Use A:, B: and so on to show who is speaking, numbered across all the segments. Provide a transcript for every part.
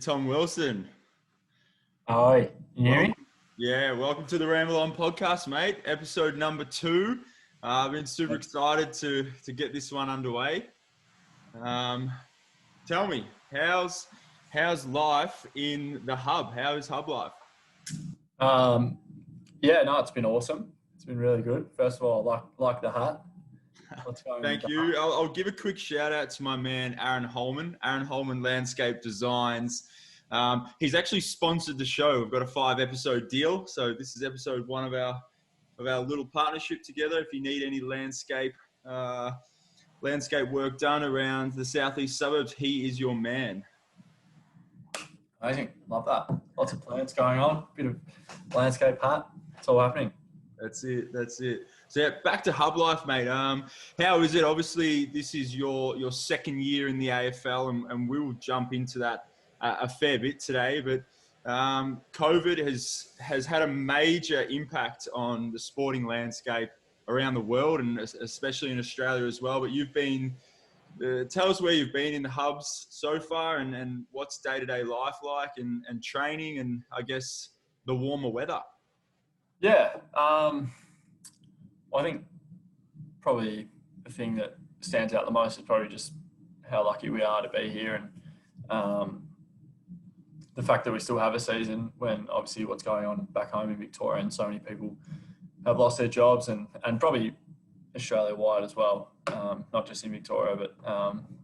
A: Tom Wilson.
B: Hi, can you hear me?
A: Welcome, welcome to the Ramble On podcast, mate. Episode number 2. I've been super excited to get this one underway. Tell me, how's life in the hub? How is hub life?
B: It's been awesome. It's been really good. First of all, I like the hat. What's going on with
A: Thank
B: the
A: you.
B: hat?
A: I'll give a quick shout out to my man, Aaron Holman. Aaron Holman Landscape Designs. He's actually sponsored the show. We've got a 5-episode deal. So this is episode 1 of our little partnership together. If you need any landscape work done around the southeast suburbs, he is your man.
B: Amazing. Love that. Lots of plants going on. Bit of landscape hat. It's all happening.
A: That's it. So yeah, back to hub life, mate. How is it? Obviously, this is your second year in the AFL, and we will jump into that a fair bit today. But COVID has had a major impact on the sporting landscape around the world, and especially in Australia as well. But you've been, tell us where you've been in the hubs so far, and what's day-to-day life like, and training, and I guess the warmer weather.
B: Yeah. I think probably the thing that stands out the most is probably just how lucky we are to be here, and the fact that we still have a season when obviously what's going on back home in Victoria and so many people have lost their jobs, and probably Australia-wide as well, not just in Victoria, but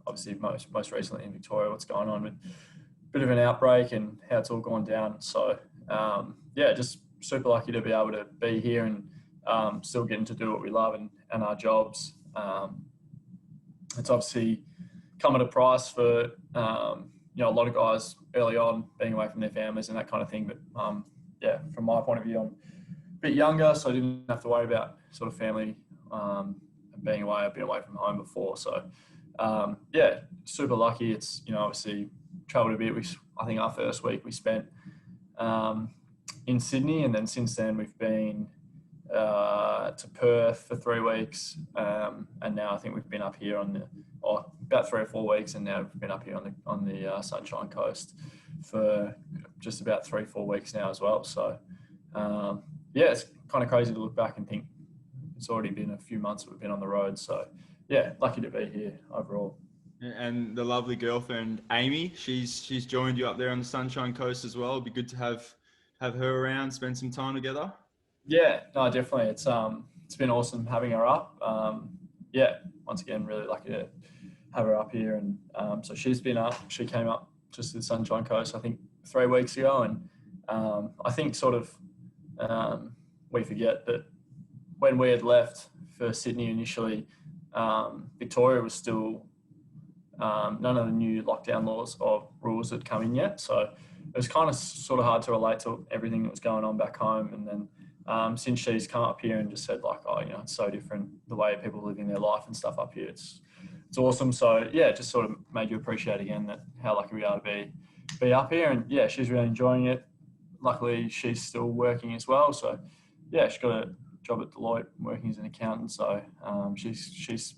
B: obviously most recently in Victoria, what's going on with a bit of an outbreak and how it's all gone down. So, just super lucky to be able to be here and still getting to do what we love and our jobs. It's obviously come at a price for a lot of guys early on being away from their families and that kind of thing. But from my point of view, I'm a bit younger, so I didn't have to worry about sort of family being away. I've been away from home before, so super lucky. It's obviously travelled a bit. I think our first week we spent in Sydney, and then since then we've been to Perth for 3 weeks, and now I think we've been up here about 3 or 4 weeks, and now we've been up here on the Sunshine Coast for just about 3-4 weeks now as well. So it's kind of crazy to look back and think it's already been a few months that we've been on the road. So lucky to be here overall.
A: And the lovely girlfriend Amy, she's joined you up there on the Sunshine Coast as well. It'd be good to have her around, spend some time together. Yeah,
B: no, definitely. It's been awesome having her up. Once again, really lucky to have her up here. And so she's been up. She came up just to the Sunshine Coast, I think 3 weeks ago. And I think sort of we forget that when we had left for Sydney initially, Victoria was still none of the new lockdown laws or rules had come in yet. So it was kind of sort of hard to relate to everything that was going on back home. And then since she's come up here and just said like, it's so different the way people are living their life and stuff up here. It's awesome. So it just sort of made you appreciate again that how lucky we are to be up here. And she's really enjoying it. Luckily, she's still working as well. So she's got a job at Deloitte working as an accountant. So she's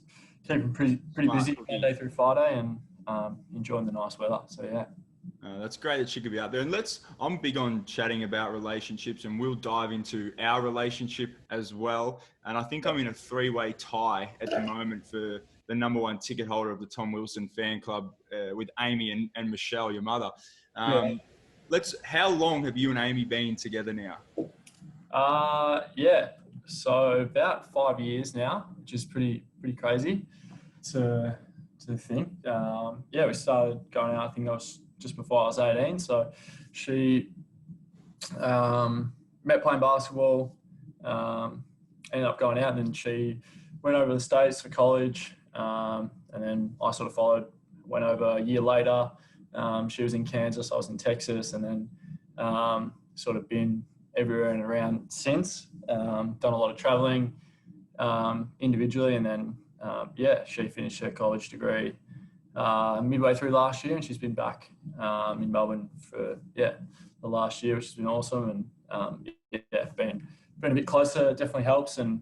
B: keeping pretty busy Monday through Friday and enjoying the nice weather. So
A: that's great that she could be out there. And I'm big on chatting about relationships, and we'll dive into our relationship as well. And I think I'm in a 3-way tie at the moment for the number 1 ticket holder of the Tom Wilson fan club with Amy and Michelle, your mother. How long have you and Amy been together now?
B: So about 5 years now, which is pretty crazy to think. We started going out, I think that was just before I was 18. So she met playing basketball, ended up going out, and then she went over to the States for college, and then I sort of followed, went over a year later. She was in Kansas, I was in Texas, and then sort of been everywhere and around since. Done a lot of traveling individually, and then she finished her college degree midway through last year, and she's been back in Melbourne for the last year, which has been awesome. And been a bit closer definitely helps. And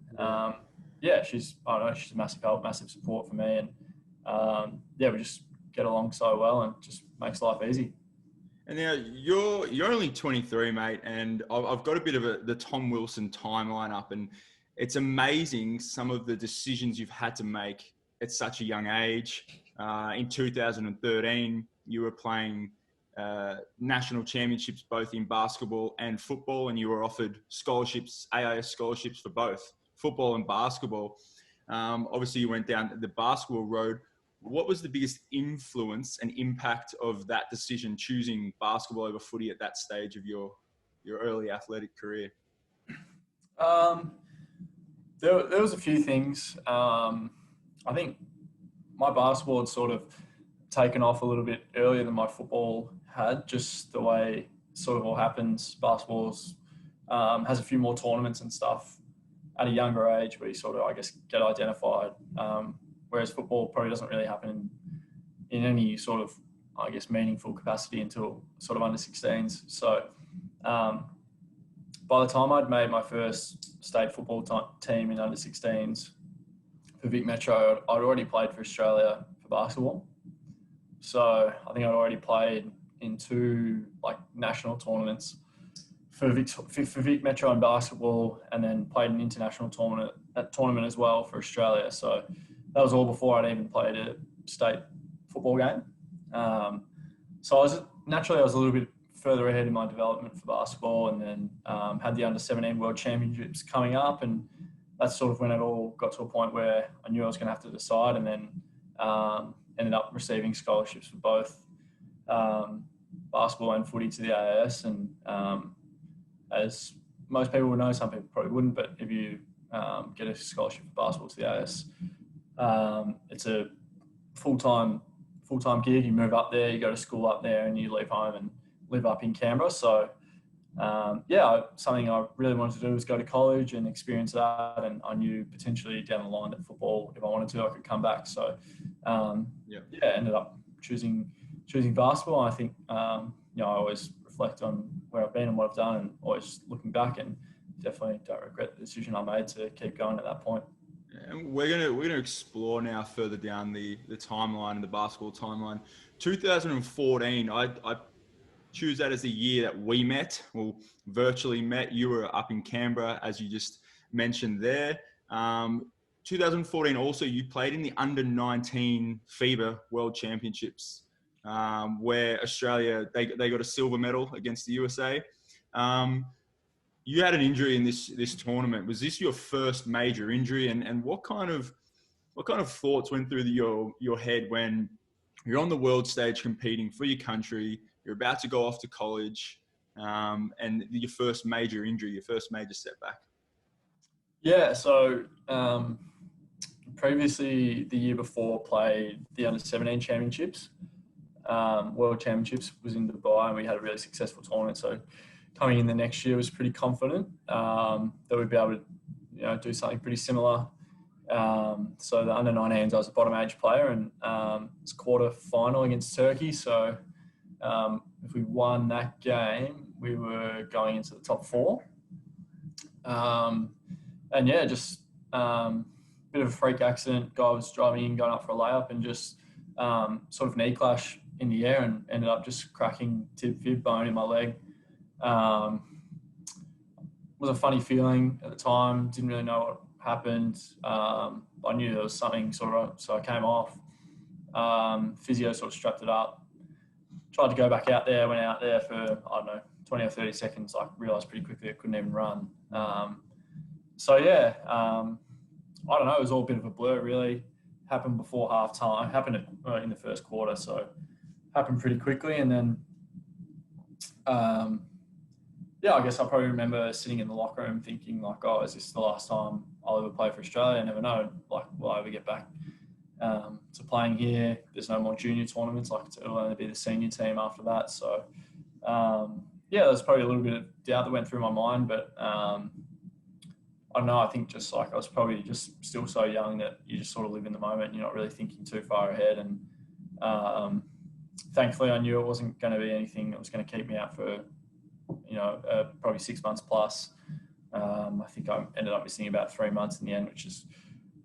B: she's a massive help, massive support for me, and we just get along so well, and it just makes life easy.
A: And now you're only 23, mate, and I've got a bit of the Tom Wilson timeline up, and it's amazing some of the decisions you've had to make at such a young age. In 2013, you were playing national championships both in basketball and football, and you were offered scholarships, AIS scholarships for both football and basketball. Obviously, you went down the basketball road. What was the biggest influence and impact of that decision, choosing basketball over footy at that stage of your early athletic career?
B: There was a few things. I think my basketball had sort of taken off a little bit earlier than my football had, just the way sort of all happens. Basketball's has a few more tournaments and stuff at a younger age where you sort of, I guess, get identified. Whereas football probably doesn't really happen in any sort of, I guess, meaningful capacity until sort of under 16s. So by the time I'd made my first state football team in under 16s for Vic Metro, I'd already played for Australia for basketball. So I think I'd already played in 2 like national tournaments for Vic Metro in basketball, and then played an international tournament as well for Australia. So that was all before I'd even played a state football game. So I was a little bit further ahead in my development for basketball, and then had the under-17 World Championships coming up, and that's sort of when it all got to a point where I knew I was going to have to decide, and then ended up receiving scholarships for both basketball and footy to the AIS. And as most people would know, some people probably wouldn't, but if you get a scholarship for basketball to the AIS, it's a full-time gig. You move up there, you go to school up there, and you leave home and live up in Canberra. So something I really wanted to do was go to college and experience that, and I knew potentially down the line that football, if I wanted to, I could come back. So ended up choosing basketball. I think I always reflect on where I've been and what I've done, and always looking back, and definitely don't regret the decision I made to keep going at that point.
A: And we're gonna explore now further down the timeline and the basketball timeline. 2014, I choose that as the year that we met, well, virtually met. You were up in Canberra, as you just mentioned there. 2014 also, you played in the under-19 FIBA World Championships, where Australia, they got a silver medal against the USA. You had an injury in this tournament. Was this your first major injury? And what kind of thoughts went through your head when you're on the world stage competing for your country, you're about to go off to college, and your first major injury, your first major setback?
B: Yeah, so previously the year before played the under-17 championships. World Championships was in Dubai, and we had a really successful tournament. So coming in the next year was pretty confident that we'd be able to, do something pretty similar. So the under-19s, I was a bottom age player, and it's quarter final against Turkey. So if we won that game, we were going into the top 4. Just bit of a freak accident. Guy was driving in, going up for a layup, and just sort of knee clash in the air, and ended up just cracking tib fib bone in my leg. Was a funny feeling at the time. Didn't really know what happened. I knew there was something sort of, so I came off. Physio sort of strapped it up. Tried to go back out there. Went out there for 20 or 30 seconds. I realised pretty quickly I couldn't even run. I don't know. It was all a bit of a blur, really. Happened before half time. Happened in the first quarter, so happened pretty quickly. And then, I guess I probably remember sitting in the locker room thinking, like, oh, is this the last time I'll ever play for Australia? I never know. Like, will I ever get back to playing here? There's no more junior tournaments. Like, it'll only be the senior team after that. So, there's probably a little bit of doubt that went through my mind, but I don't know. I think just like I was probably just still so young that you just sort of live in the moment. You're not really thinking too far ahead. And thankfully, I knew it wasn't going to be anything that was going to keep me out for, probably 6 months plus. I think I ended up missing about 3 months in the end, which is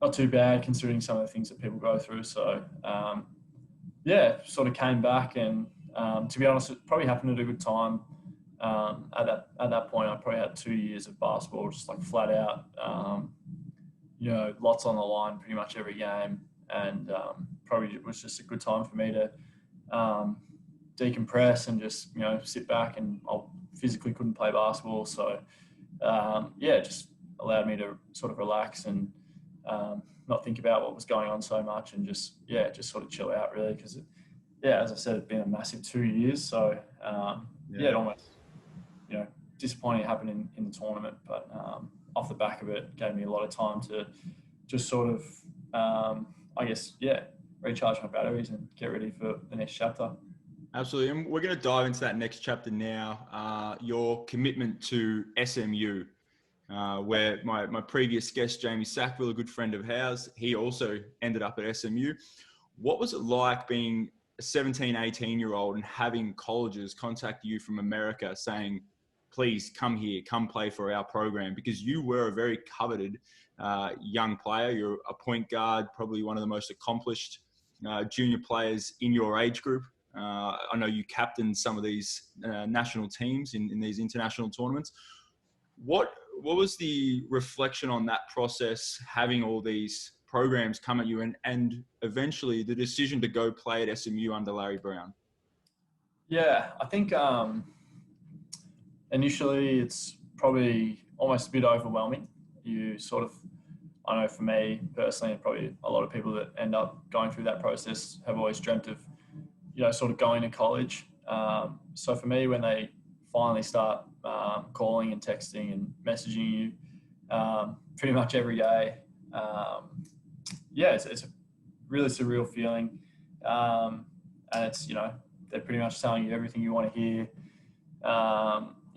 B: not too bad considering some of the things that people go through. So, sort of came back and to be honest, it probably happened at a good time. At that point, I probably had 2 years of basketball, just like flat out. Lots on the line, pretty much every game, and probably it was just a good time for me to decompress and just sit back. And I physically couldn't play basketball, so it just allowed me to sort of relax and not think about what was going on so much, and just sort of chill out really, because as I said, it's been a massive 2 years. So it almost disappointing it happened in the tournament, but off the back of it, gave me a lot of time to just sort of recharge my batteries and get ready for the next chapter.
A: Absolutely. And we're going to dive into that next chapter now, your commitment to SMU, where my previous guest, Jamie Sackville, a good friend of ours, he also ended up at SMU. What was it like being a 17, 18-year-old and having colleges contact you from America saying, please come here, come play for our program? Because you were a very coveted young player. You're a point guard, probably one of the most accomplished junior players in your age group. I know you captained some of these national teams in these international tournaments. What was the reflection on that process, having all these programs come at you and eventually the decision to go play at SMU under Larry Brown?
B: Yeah, I think initially it's probably almost a bit overwhelming. You sort of, I know for me personally, and probably a lot of people that end up going through that process have always dreamt of sort of going to college. So for me, when they finally start calling and texting and messaging you pretty much every day, it's a really surreal feeling. And it's, they're pretty much telling you everything you want to hear.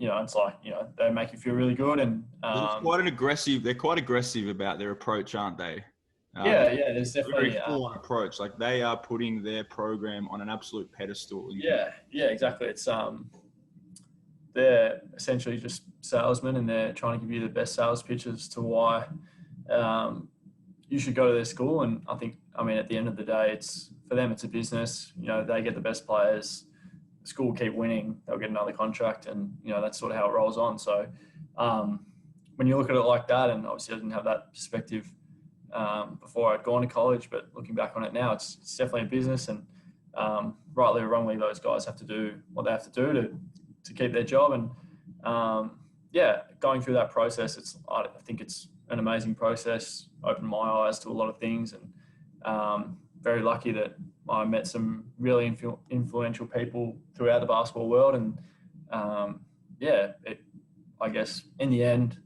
B: It's like, they make you feel really good. And
A: they're quite aggressive about their approach, aren't they?
B: There's definitely
A: very full-on approach. Like they are putting their program on an absolute pedestal.
B: Exactly. It's they're essentially just salesmen, and they're trying to give you the best sales pitches to why you should go to their school. And I think, at the end of the day, it's for them, it's a business. They get the best players. The school will keep winning. They'll get another contract, and that's sort of how it rolls on. So when you look at it like that, and obviously I didn't have that perspective before I'd gone to college, but looking back on it now, it's definitely a business, and rightly or wrongly, those guys have to do what they have to do to keep their job. And going through that process, I think it's an amazing process. Opened my eyes to a lot of things, and very lucky that I met some really influential people throughout the basketball world. And I guess in the end,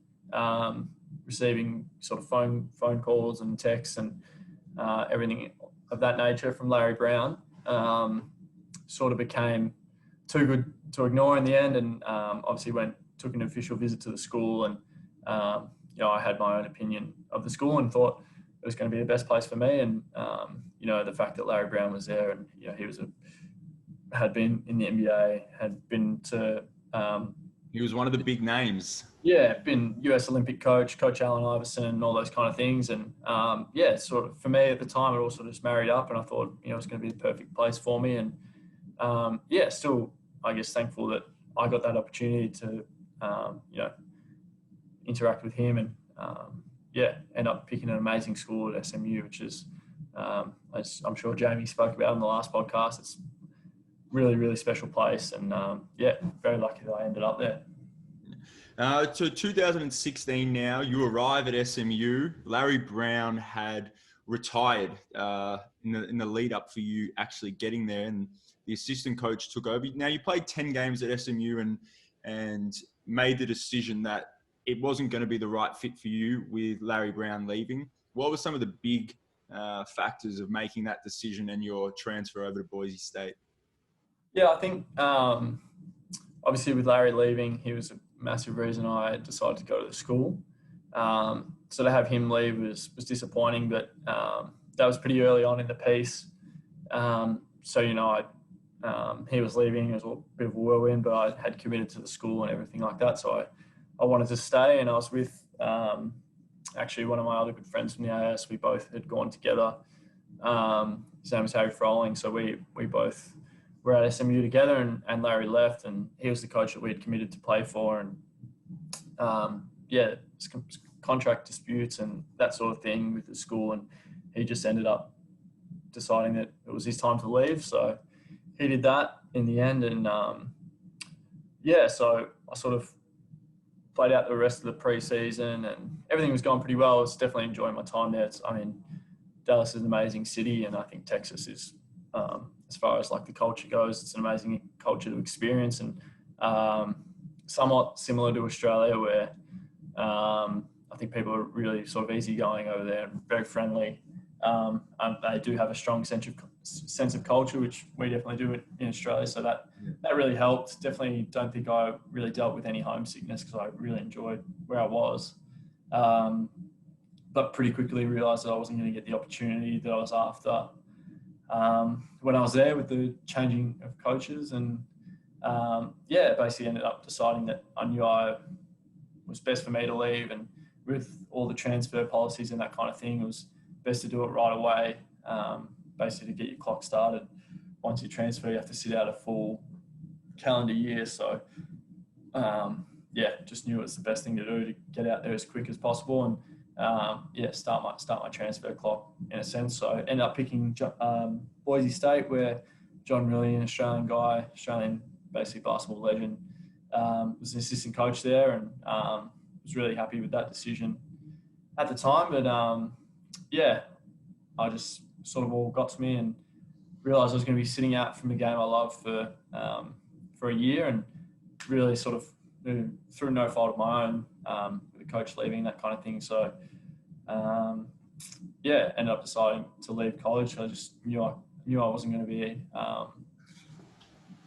B: receiving sort of phone calls and texts and everything of that nature from Larry Brown sort of became too good to ignore in the end. And obviously took an official visit to the school, and I had my own opinion of the school and thought it was going to be the best place for me. And the fact that Larry Brown was there, and he had been in the NBA, had been to
A: he was one of the big names.
B: Been US Olympic coach Allen Iverson, and all those kind of things. And sort of for me at the time, it all sort of just married up, and I thought it was going to be the perfect place for me. And still, I guess, thankful that I got that opportunity to interact with him, and end up picking an amazing school at SMU, which is, as I'm sure Jamie spoke about in the last podcast, it's really, really special place. And very lucky that I ended up there.
A: So 2016 now, you arrive at SMU. Larry Brown had retired in the lead up for you actually getting there, and the assistant coach took over. Now, you played 10 games at SMU and made the decision that it wasn't going to be the right fit for you with Larry Brown leaving. What were some of the big factors of making that decision and your transfer over to Boise State?
B: Yeah, I think obviously with Larry leaving, he was a massive reason I decided to go to the school. So to have him leave was disappointing, but that was pretty early on in the piece. He was leaving. It was a bit of a whirlwind, but I had committed to the school and everything like that. So I wanted to stay, and I was with actually one of my other good friends from the AS. We both had gone together. His name was Harry Froling. So we both were at SMU together, and Larry left, and he was the coach that we had committed to play for. And contract disputes and that sort of thing with the school, and he just ended up deciding that it was his time to leave. So he did that in the end, and so I sort of played out the rest of the pre-season, and everything was going pretty well. I was definitely enjoying my time there. Dallas is an amazing city, and I think Texas is, as far as like the culture goes, it's an amazing culture to experience, and somewhat similar to Australia, where I think people are really sort of easygoing over there and very friendly. And they do have a strong sense of culture, which we definitely do in Australia. So that really helped. Definitely don't think I really dealt with any homesickness because I really enjoyed where I was. But pretty quickly realised that I wasn't going to get the opportunity that I was after when I was there with the changing of coaches. And basically ended up deciding that I knew I was best for me to leave. And with all the transfer policies and that kind of thing, it was best to do it right away, basically to get your clock started. Once you transfer, you have to sit out a full calendar year. So, just knew it was the best thing to do to get out there as quick as possible and, start my transfer clock in a sense. So I ended up picking Boise State, where John Riley, an Australian basically basketball legend, was an assistant coach there, and was really happy with that decision at the time. But I just sort of all got to me and realised I was going to be sitting out from the game I love for a year, and really sort of through no fault of my own, with the coach leaving, that kind of thing. So ended up deciding to leave college. I just knew I wasn't going to be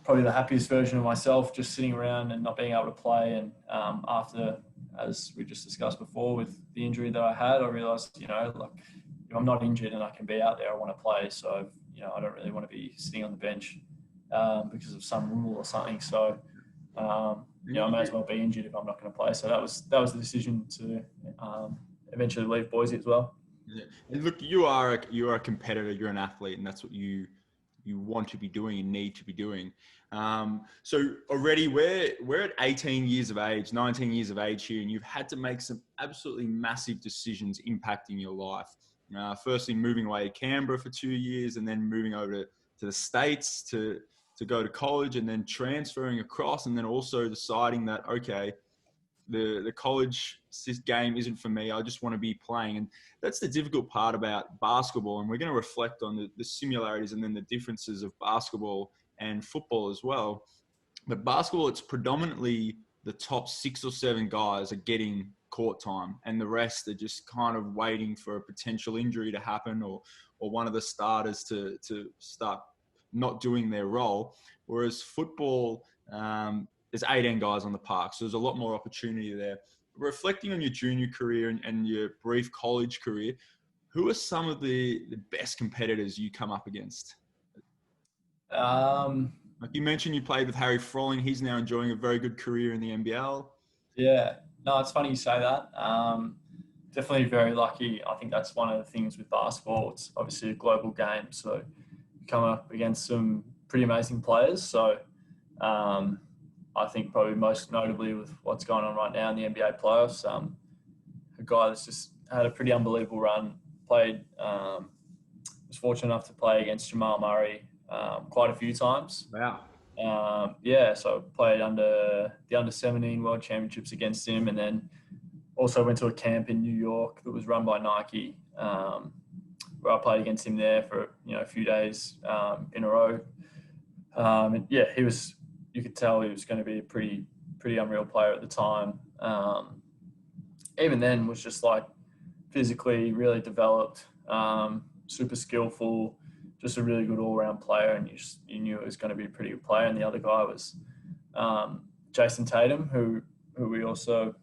B: probably the happiest version of myself, just sitting around and not being able to play. And after, as we just discussed before, with the injury that I had, I realised, if I'm not injured and I can be out there, I want to play. So, I don't really want to be sitting on the bench because of some rule or something. So, I may as well be injured if I'm not going to play. So that was the decision to eventually leave Boise as well.
A: Yeah. And look, you are a competitor, you're an athlete, and that's what you want to be doing and need to be doing. So already we're at 18 years of age, 19 years of age here, and you've had to make some absolutely massive decisions impacting your life. Firstly, moving away to Canberra for 2 years, and then moving over to the States to go to college, and then transferring across, and then also deciding that, okay, the college game isn't for me. I just want to be playing. And that's the difficult part about basketball. And we're going to reflect on the similarities and then the differences of basketball and football as well. But basketball, it's predominantly the top 6 or 7 guys are getting court time, and the rest are just kind of waiting for a potential injury to happen or one of the starters to start not doing their role. Whereas football, there's 18 guys on the park, so there's a lot more opportunity there. Reflecting on your junior career and your brief college career, who are some of the best competitors you come up against? Like you mentioned, you played with Harry Froling. He's now enjoying a very good career in the NBL.
B: Yeah, no, it's funny you say that. Definitely very lucky. I think that's one of the things with basketball. It's obviously a global game, so you come up against some pretty amazing players. So I think probably most notably with what's going on right now in the NBA playoffs, a guy that's just had a pretty unbelievable run, was fortunate enough to play against Jamal Murray quite a few times.
A: Wow.
B: So played under the under-17 World Championships against him, and then also went to a camp in New York that was run by Nike, where I played against him there for a few days in a row. He was. You could tell he was going to be a pretty unreal player at the time. Even then, was just like physically really developed, super skillful, just a really good all-round player, and you knew it was going to be a pretty good player. And the other guy was Jason Tatum, who I also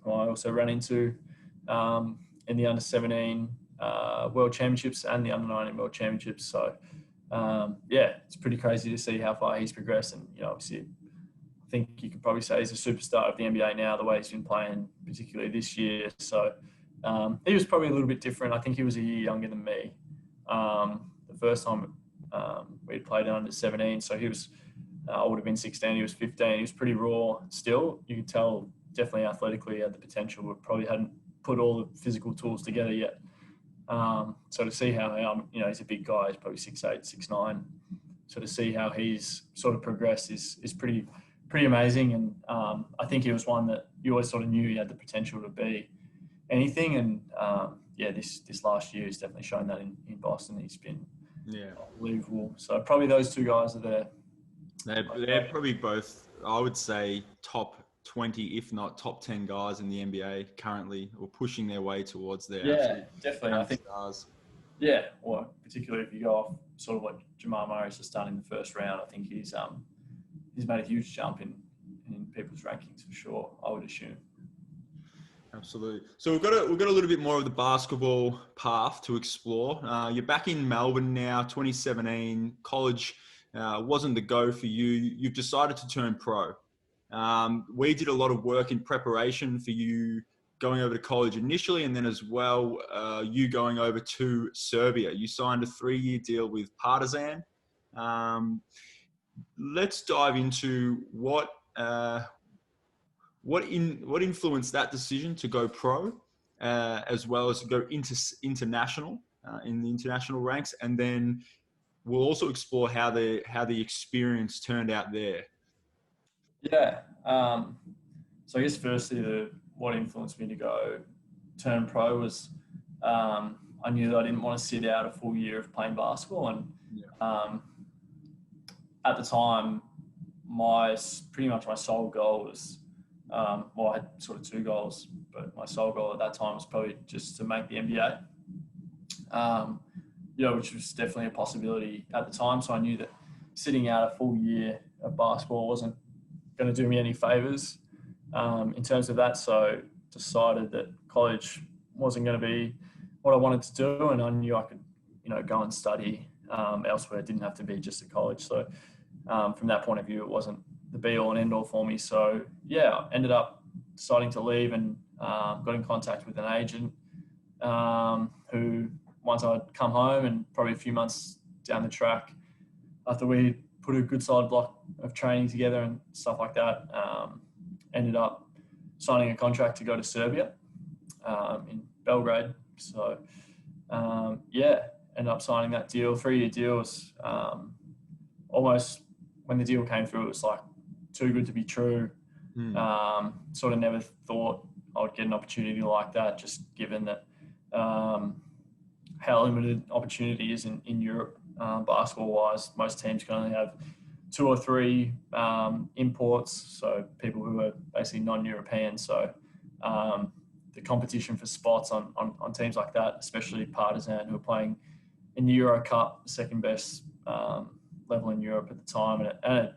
B: ran into in the under-17 World Championships and the under-19 World Championships. So it's pretty crazy to see how far he's progressed, and obviously, I think you could probably say he's a superstar of the NBA now, the way he's been playing, particularly this year. So he was probably a little bit different. I think he was a year younger than me the first time we played in under-17. So he was I would have been 16. He was 15. He was pretty raw still. You could tell definitely athletically he had the potential, but probably hadn't put all the physical tools together yet. So to see how, he's a big guy. He's probably 6'8", 6'9". So to see how he's sort of progressed is pretty amazing. And I think he was one that you always sort of knew he had the potential to be anything. And this last year has definitely shown that in Boston. He's been unbelievable. So probably those two guys are there.
A: They're probably both, I would say, top 20, if not top 10 guys in the NBA currently, or pushing their way towards their
B: definitely. I think
A: stars.
B: Yeah, or particularly if you go off sort of what Jamal Murray's just done in the first round, I think he's made a huge jump in people's rankings for sure, I would assume.
A: Absolutely. So we've got a little bit more of the basketball path to explore. You're back in Melbourne now, 2017. College wasn't the go for you. You've decided to turn pro. We did a lot of work in preparation for you going over to college initially, and then as well, you going over to Serbia. You signed a 3-year deal with Partizan. Let's dive into what influenced that decision to go pro, as well as to go international in the international ranks, and then we'll also explore how the experience turned out there.
B: Yeah. So I guess firstly, what influenced me to go turn pro was I knew that I didn't want to sit out a full year of playing basketball, and at the time, pretty much my sole goal was, I had sort of two goals, but my sole goal at that time was probably just to make the NBA, which was definitely a possibility at the time. So I knew that sitting out a full year of basketball wasn't going to do me any favors in terms of that. So decided that college wasn't going to be what I wanted to do, and I knew I could, go and study elsewhere. It didn't have to be just at college. So from that point of view, it wasn't the be all and end all for me. So I ended up deciding to leave, and got in contact with an agent who, once I'd come home and probably a few months down the track, after we put a good solid block of training together and stuff like that, ended up signing a contract to go to Serbia in Belgrade. So ended up signing that deal. 3-year deal was almost, when the deal came through, it was like too good to be true. Sort of never thought I would get an opportunity like that, just given that how limited opportunity is in Europe basketball-wise. Most teams can only have 2 or 3 imports, so people who are basically non-European. So the competition for spots on teams like that, especially Partizan, who are playing in the Euro Cup, the second best level in Europe at the time, and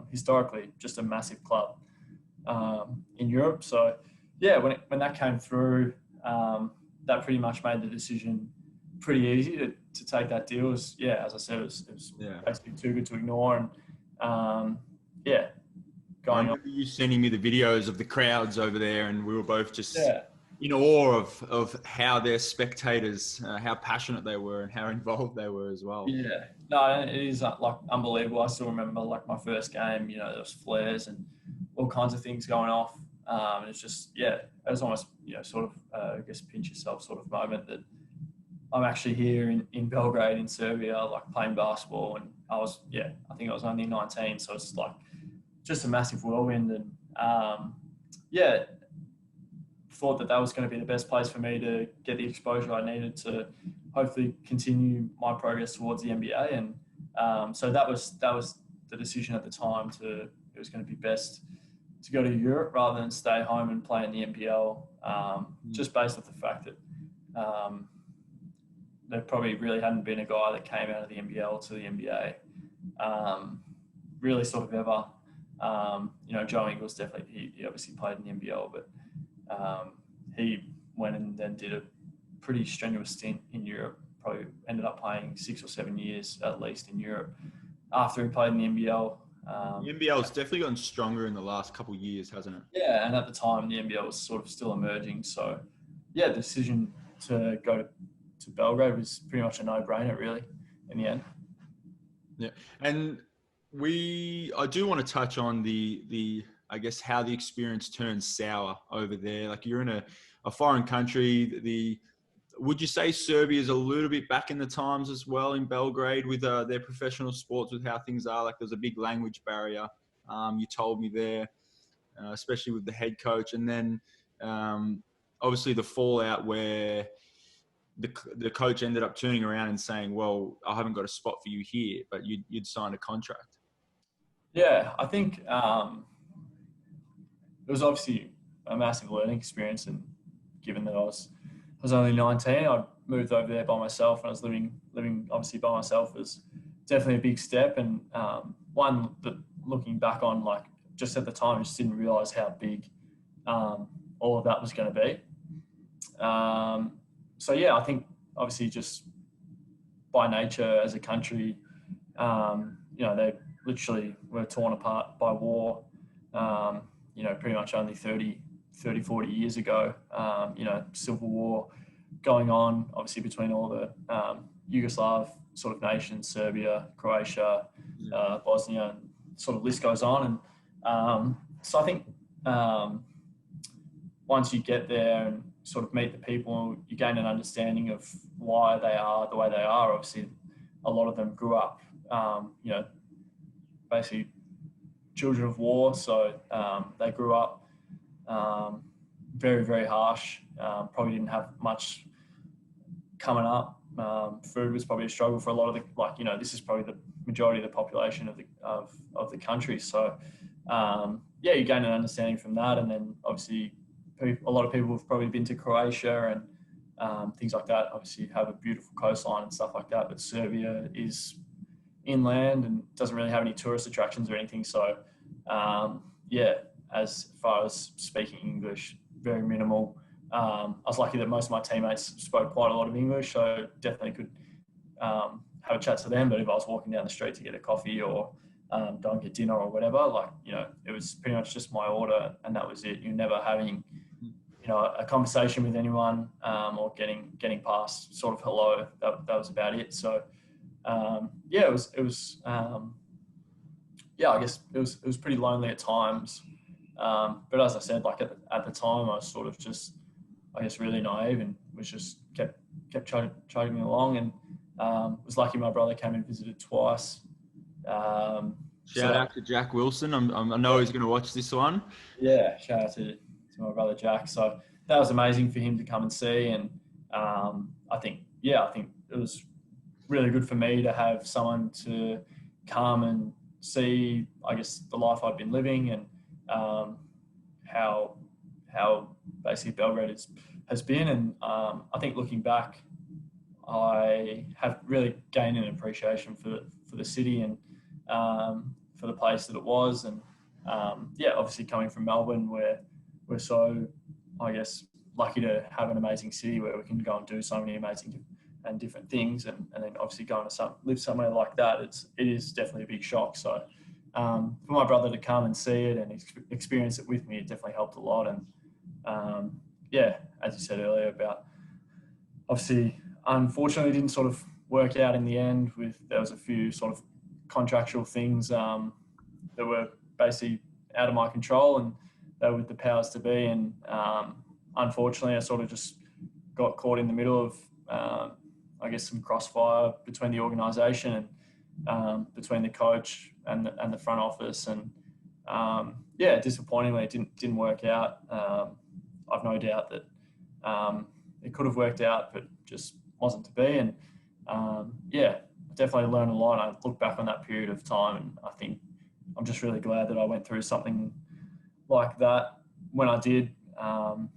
B: historically just a massive club in Europe. So when that came through, that pretty much made the decision pretty easy to take that deal. As I said, it was basically too good to ignore. And
A: I remember you sending me the videos of the crowds over there, and we were both just in awe of how their spectators, how passionate they were and how involved they were as well.
B: Yeah, no, it is like unbelievable. I still remember like my first game, there was flares and all kinds of things going off. And it's just, it was almost, sort of, I guess, pinch yourself sort of moment that I'm actually here in Belgrade in Serbia, like playing basketball. And I was, I think I was only 19. So it's like just a massive whirlwind. And thought that was going to be the best place for me to get the exposure I needed to hopefully continue my progress towards the NBA. And so that was the decision at the time. It was going to be best to go to Europe rather than stay home and play in the NPL, just based off the fact that there probably really hadn't been a guy that came out of the NPL to the NBA really sort of ever. Joe Ingles definitely, he obviously played in the NPL, but he went and then did a pretty strenuous stint in Europe, probably ended up playing 6 or 7 years at least in Europe after he played in the NBL.
A: The NBL's definitely gotten stronger in the last couple of years, hasn't it?
B: Yeah, and at the time, the NBL was sort of still emerging. So, the decision to go to Belgrade was pretty much a no-brainer, really, in the end.
A: Yeah. And I do want to touch on the I guess how the experience turns sour over there. Like you're in a foreign country. Would you say Serbia is a little bit back in the times as well in Belgrade with their professional sports, with how things are? Like there's a big language barrier. You told me there, especially with the head coach, and then obviously the fallout where the coach ended up turning around and saying, "Well, I haven't got a spot for you here," but you'd signed a contract.
B: Yeah, I think it was obviously a massive learning experience, and given that I was only 19, I moved over there by myself, and I was living obviously by myself was definitely a big step, and one that looking back on, like just at the time, I just didn't realize how big all of that was going to be. So yeah, I think obviously just by nature as a country, they literally were torn apart by war, pretty much only 40 years ago, civil war going on, obviously between all the Yugoslav sort of nations, Serbia, Croatia, Bosnia, and sort of list goes on. And so I think once you get there and sort of meet the people, you gain an understanding of why they are the way they are. Obviously, a lot of them grew up, basically children of war. So they grew up very, very harsh. Probably didn't have much coming up. Food was probably a struggle for a lot of the, this is probably the majority of the population of the country. So you gain an understanding from that. And then obviously a lot of people have probably been to Croatia and things like that. Obviously have a beautiful coastline and stuff like that, but Serbia is inland and doesn't really have any tourist attractions or anything. So as far as speaking English, very minimal. I was lucky that most of my teammates spoke quite a lot of English, so definitely could have a chat to them. But if I was walking down the street to get a coffee or go and get dinner or whatever, it was pretty much just my order and that was it. You're never having, a conversation with anyone or getting past sort of hello. That was about it. So it was I guess it was pretty lonely at times. But as I said, like at the time, I was sort of just, I guess, really naive and was just kept chugging along, and was lucky my brother came and visited twice.
A: Shout out to Jack Wilson. I know he's going to watch this one.
B: Yeah, shout out to my brother Jack. So that was amazing for him to come and see, and I think it was really good for me to have someone to come and see, I guess, the life I'd been living and how basically Belgrade has been. And I think looking back, I have really gained an appreciation for the city and for the place that it was. And obviously coming from Melbourne, where we're so, I guess, lucky to have an amazing city where we can go and do so many amazing and different things, and then obviously going to live somewhere like that, it is definitely a big shock. So for my brother to come and see it and experience it with me, it definitely helped a lot. And as you said earlier about, obviously, unfortunately, didn't sort of work out in the end. There was a few sort of contractual things that were basically out of my control, and they were with the powers to be. And unfortunately, I sort of just got caught in the middle of I guess some crossfire between the organisation and between the coach and the front office, and disappointingly, it didn't work out. I've no doubt that it could have worked out, but just wasn't to be. And definitely learned a lot. I look back on that period of time, and I think I'm just really glad that I went through something like that when I did. I'd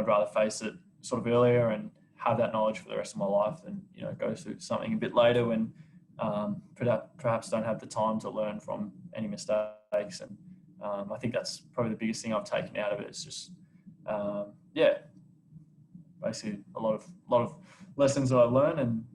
B: rather face it sort of earlier and have that knowledge for the rest of my life than go through something a bit later when perhaps don't have the time to learn from any mistakes. And I think that's probably the biggest thing I've taken out of it. It's just basically a lot of lessons that I learned, and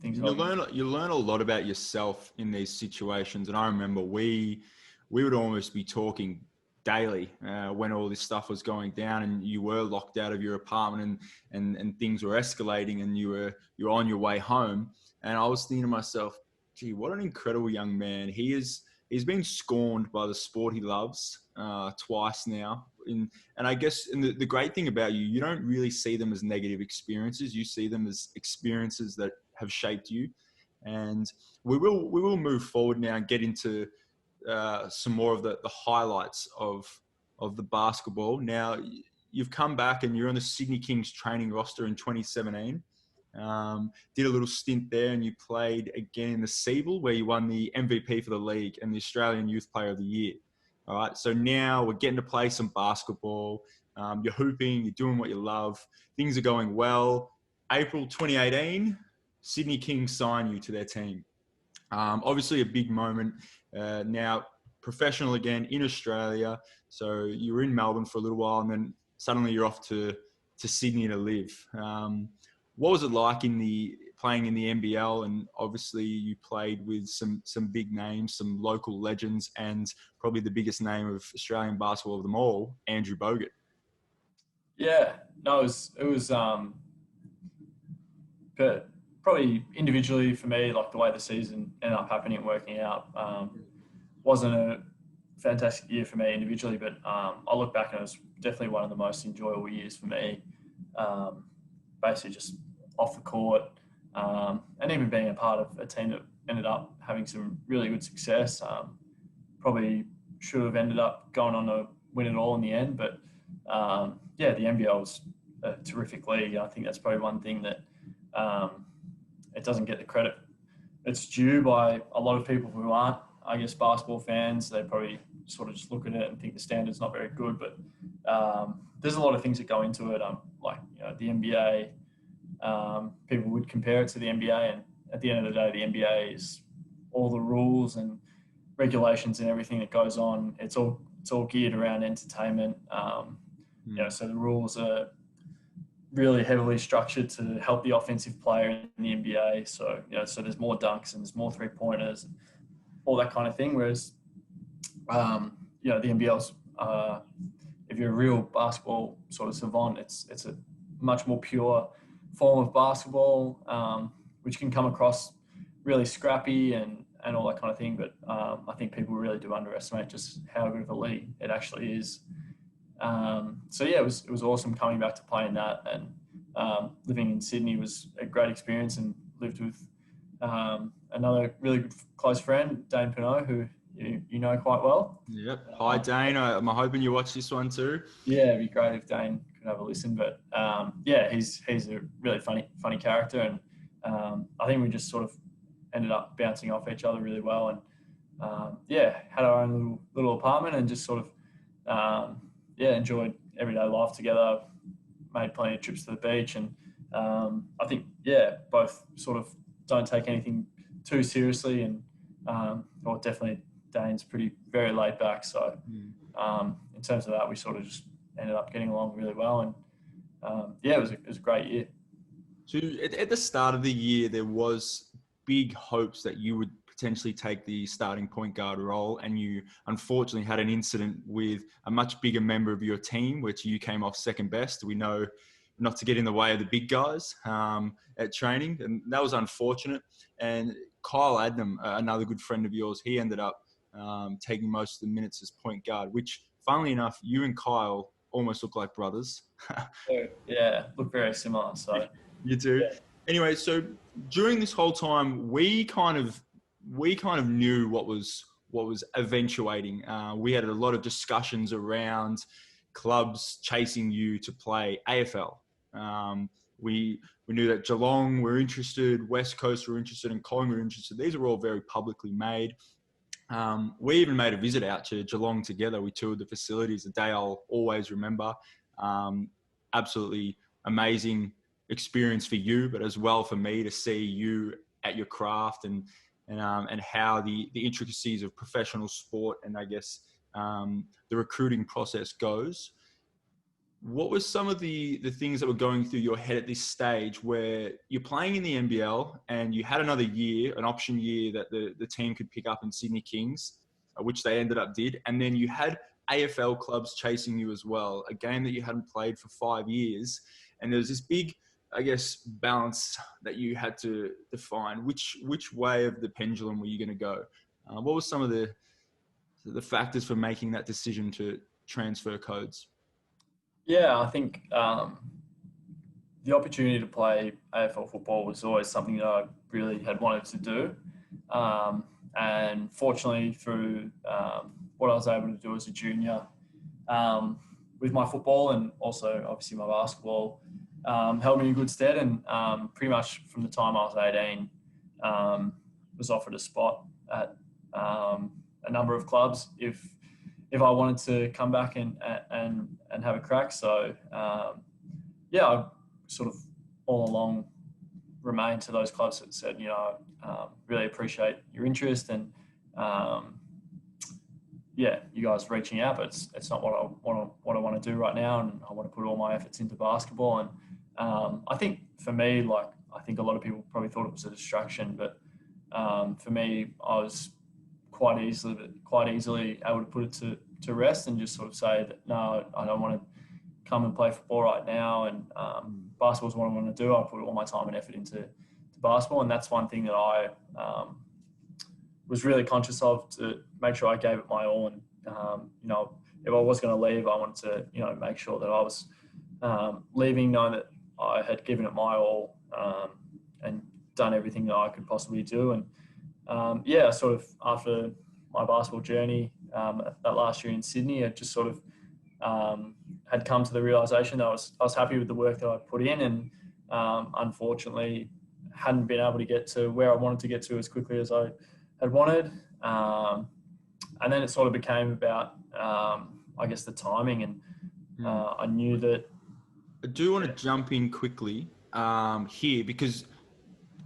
B: things
A: you learn a lot about yourself in these situations. And I remember we would almost be talking daily when all this stuff was going down and you were locked out of your apartment and things were escalating and you were on your way home. And I was thinking to myself, gee, what an incredible young man. He's been scorned by the sport he loves twice now. And I guess the great thing about you, you don't really see them as negative experiences. You see them as experiences that have shaped you. And we will move forward now and get into some more of the highlights of the basketball. Now, you've come back and you're on the Sydney Kings training roster in 2017. Did a little stint there, and you played again in the Siebel, where you won the MVP for the league and the Australian Youth Player of the Year. All right, so now we're getting to play some basketball. You're hooping, you're doing what you love. Things are going well. April 2018, Sydney Kings sign you to their team. Obviously a big moment. Now professional again in Australia. So you were in Melbourne for a little while, and then suddenly you're off to Sydney to live. What was it like playing in the NBL? And obviously you played with some big names, some local legends, and probably the biggest name of Australian basketball of them all, Andrew Bogut.
B: Yeah, no, it was but probably individually for me, like the way the season ended up happening and working out, wasn't a fantastic year for me individually, but I look back and it was definitely one of the most enjoyable years for me. Basically just off the court, and even being a part of a team that ended up having some really good success. Probably should have ended up going on to win it all in the end, but yeah, the NBL was a terrific league. I think that's probably one thing that it doesn't get the credit it's due by a lot of people who aren't, I guess, basketball fans. They probably sort of just look at it and think the standard's not very good, but there's a lot of things that go into it. Like, you know, the NBA, people would compare it to the NBA, and at the end of the day, the NBA is all the rules and regulations and everything that goes on. It's all geared around entertainment. You know, so the rules are really heavily structured to help the offensive player in the NBA. So, you know, so there's more dunks and there's more 3-pointers, and all that kind of thing. Whereas, you know, the NBL's, if you're a real basketball sort of savant, it's a much more pure form of basketball, which can come across really scrappy and all that kind of thing. But I think people really do underestimate just how good of a league it actually is. So yeah, it was awesome coming back to playing that, and living in Sydney was a great experience, and lived with another really good close friend, Dane Pinot, who you know quite well.
A: Yep. Hi, Dane. I'm hoping you watch this one too.
B: Yeah, it'd be great if Dane could have a listen. But yeah, he's a really funny character, and I think we just sort of ended up bouncing off each other really well, and yeah, had our own little apartment, and just sort of yeah, enjoyed everyday life together. Made plenty of trips to the beach, and I think yeah, both sort of don't take anything too seriously, and or definitely Dane's very laid back. So in terms of that, we sort of just ended up getting along really well, and yeah, it was a great year.
A: So at the start of the year, there was big hopes that you would potentially take the starting point guard role, and you unfortunately had an incident with a much bigger member of your team, which you came off second best. We know not to get in the way of the big guys at training, and that was unfortunate. And Kyle Adnam, another good friend of yours, he ended up taking most of the minutes as point guard, which, funnily enough, you and Kyle almost look like brothers.
B: Yeah, look very similar. So
A: you do.
B: Yeah.
A: Anyway, so during this whole time, we kind of knew what was eventuating. We had a lot of discussions around clubs chasing you to play AFL. We knew that Geelong were interested, West Coast were interested, and Collingwood were interested. These are all very publicly made. We even made a visit out to Geelong together. We toured the facilities, a day I'll always remember. Absolutely amazing experience for you, but as well for me to see you at your craft and how the intricacies of professional sport and I guess the recruiting process goes. What were some of the things that were going through your head at this stage where you're playing in the NBL and you had another year, an option year that the team could pick up in Sydney Kings, which they ended up did, and then you had AFL clubs chasing you as well, a game that you hadn't played for 5 years, and there was this big I guess, balance that you had to define? Which way of the pendulum were you going to go? What were some of the factors for making that decision to transfer codes?
B: Yeah, I think the opportunity to play AFL football was always something that I really had wanted to do. And fortunately, through what I was able to do as a junior with my football and also obviously my basketball, held me in good stead. And pretty much from the time I was 18, was offered a spot at a number of clubs if I wanted to come back and have a crack. So yeah, I sort of all along remained to those clubs that said, really appreciate your interest and yeah, you guys reaching out, but it's not what I want to do right now, and I want to put all my efforts into basketball. And I think for me, I think a lot of people probably thought it was a distraction, but for me, I was quite easily able to put it to rest and just sort of say that no, I don't want to come and play football right now, and basketball is what I want to do. I put all my time and effort into basketball, and that's one thing that I was really conscious of, to make sure I gave it my all. And if I was going to leave, I wanted to make sure that I was leaving knowing that I had given it my all and done everything that I could possibly do. And sort of after my basketball journey that last year in Sydney, I just sort of had come to the realisation that I was happy with the work that I put in, and unfortunately hadn't been able to get to where I wanted to get to as quickly as I had wanted. And then it sort of became about, I guess, the timing. And I knew that...
A: I do want to jump in quickly here, because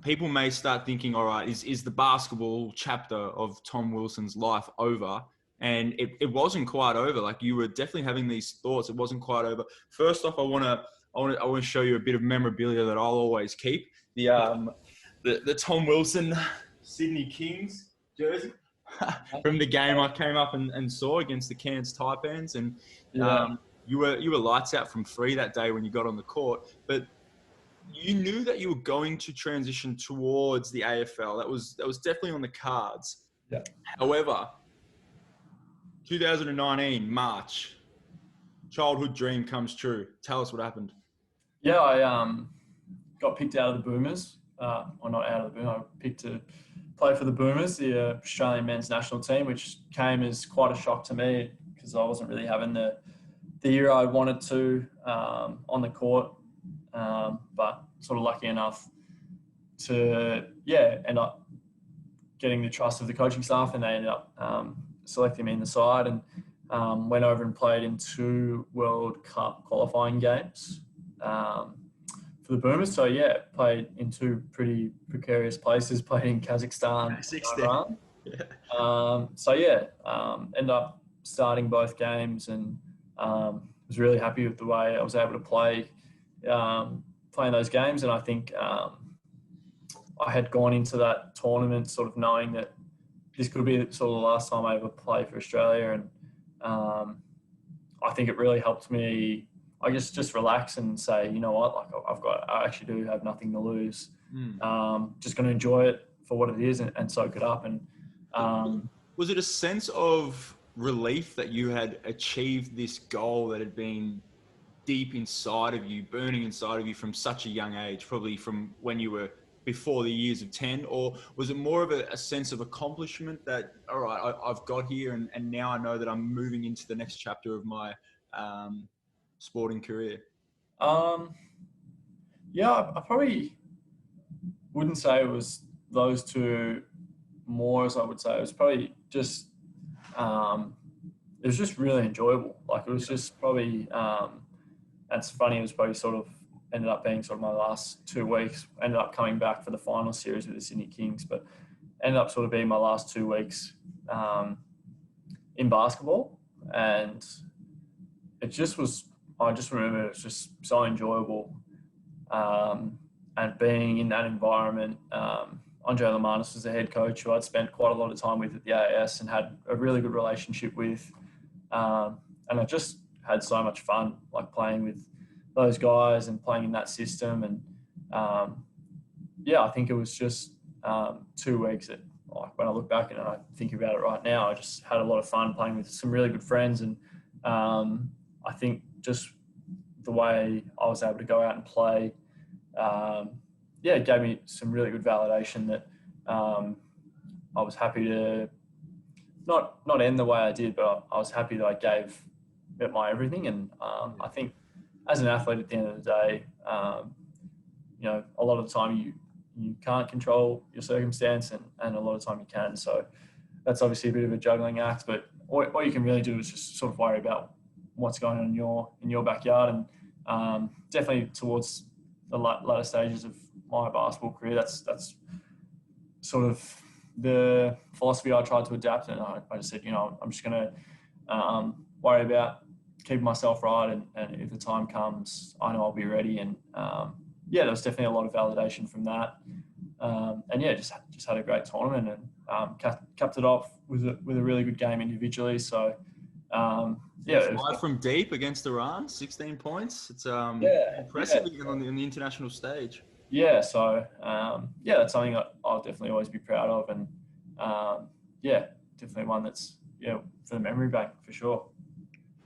A: people may start thinking, all right, is the basketball chapter of Tom Wilson's life over? And it wasn't quite over. Like, you were definitely having these thoughts. It wasn't quite over. First off, I want to show you a bit of memorabilia that I'll always keep. The Tom Wilson Sydney Kings jersey from the game I came up and saw against the Cairns Taipans. And you were lights out from 3 that day when you got on the court. But you knew that you were going to transition towards the AFL. That was definitely on the cards.
B: Yeah.
A: However, 2019, March, childhood dream comes true. Tell us what happened.
B: Yeah, I got picked out of the Boomers. Or not out of the Boomers. I picked to play for the Boomers, the Australian men's national team, which came as quite a shock to me because I wasn't really having the year I wanted to on the court. But sort of lucky enough to, end up getting the trust of the coaching staff, and they ended up selecting me in the side, and went over and played in 2 World Cup qualifying games for the Boomers. So, played in 2 pretty precarious places, played in Kazakhstan. Ended up starting both games, and was really happy with the way I was able to play playing those games. And I think I had gone into that tournament sort of knowing that this could be sort of the last time I ever play for Australia. And I think it really helped me, I guess, just relax and say, you know what, like I actually do have nothing to lose. Just going to enjoy it for what it is and soak it up. And
A: was it a sense of relief that you had achieved this goal that had been deep inside of you, burning inside of you from such a young age, probably from when you were before the years of 10? Or was it more of a sense of accomplishment that, all right, I've got here and now I know that I'm moving into the next chapter of my sporting career?
B: I probably wouldn't say it was those 2 more, as I would say. It was probably just, it was just really enjoyable. Like, it was just probably, that's funny, it was probably sort of ended up being sort of my last 2 weeks. Ended up coming back for the final series with the Sydney Kings, but ended up sort of being my last 2 weeks in basketball. And it just was, I just remember it was just so enjoyable. And being in that environment, Andre Lamanis was the head coach, who I'd spent quite a lot of time with at the AAS and had a really good relationship with. And I just had so much fun, like playing with those guys and playing in that system. And yeah, I think it was just 2 weeks that, like, when I look back and I think about it right now, I just had a lot of fun playing with some really good friends. And I think just the way I was able to go out and play, yeah, it gave me some really good validation that I was happy to not end the way I did, but I was happy that I gave it my everything. And I think as an athlete at the end of the day, you know, a lot of the time you can't control your circumstance, and a lot of the time you can. So that's obviously a bit of a juggling act, but all you can really do is just sort of worry about what's going on in your backyard. And definitely towards the latter stages of my basketball career, that's sort of the philosophy I tried to adapt. And I just said, you know, I'm just going to worry about keeping myself right, and if the time comes, I know I'll be ready. And yeah, there was definitely a lot of validation from that. And yeah, just had a great tournament, and capped it off with a really good game individually. So yeah,
A: Live from deep against Iran, 16 points. It's impressive
B: yeah.
A: on the international stage.
B: Yeah, so yeah, that's something I'll definitely always be proud of, and yeah, definitely one that's for the memory bank for sure.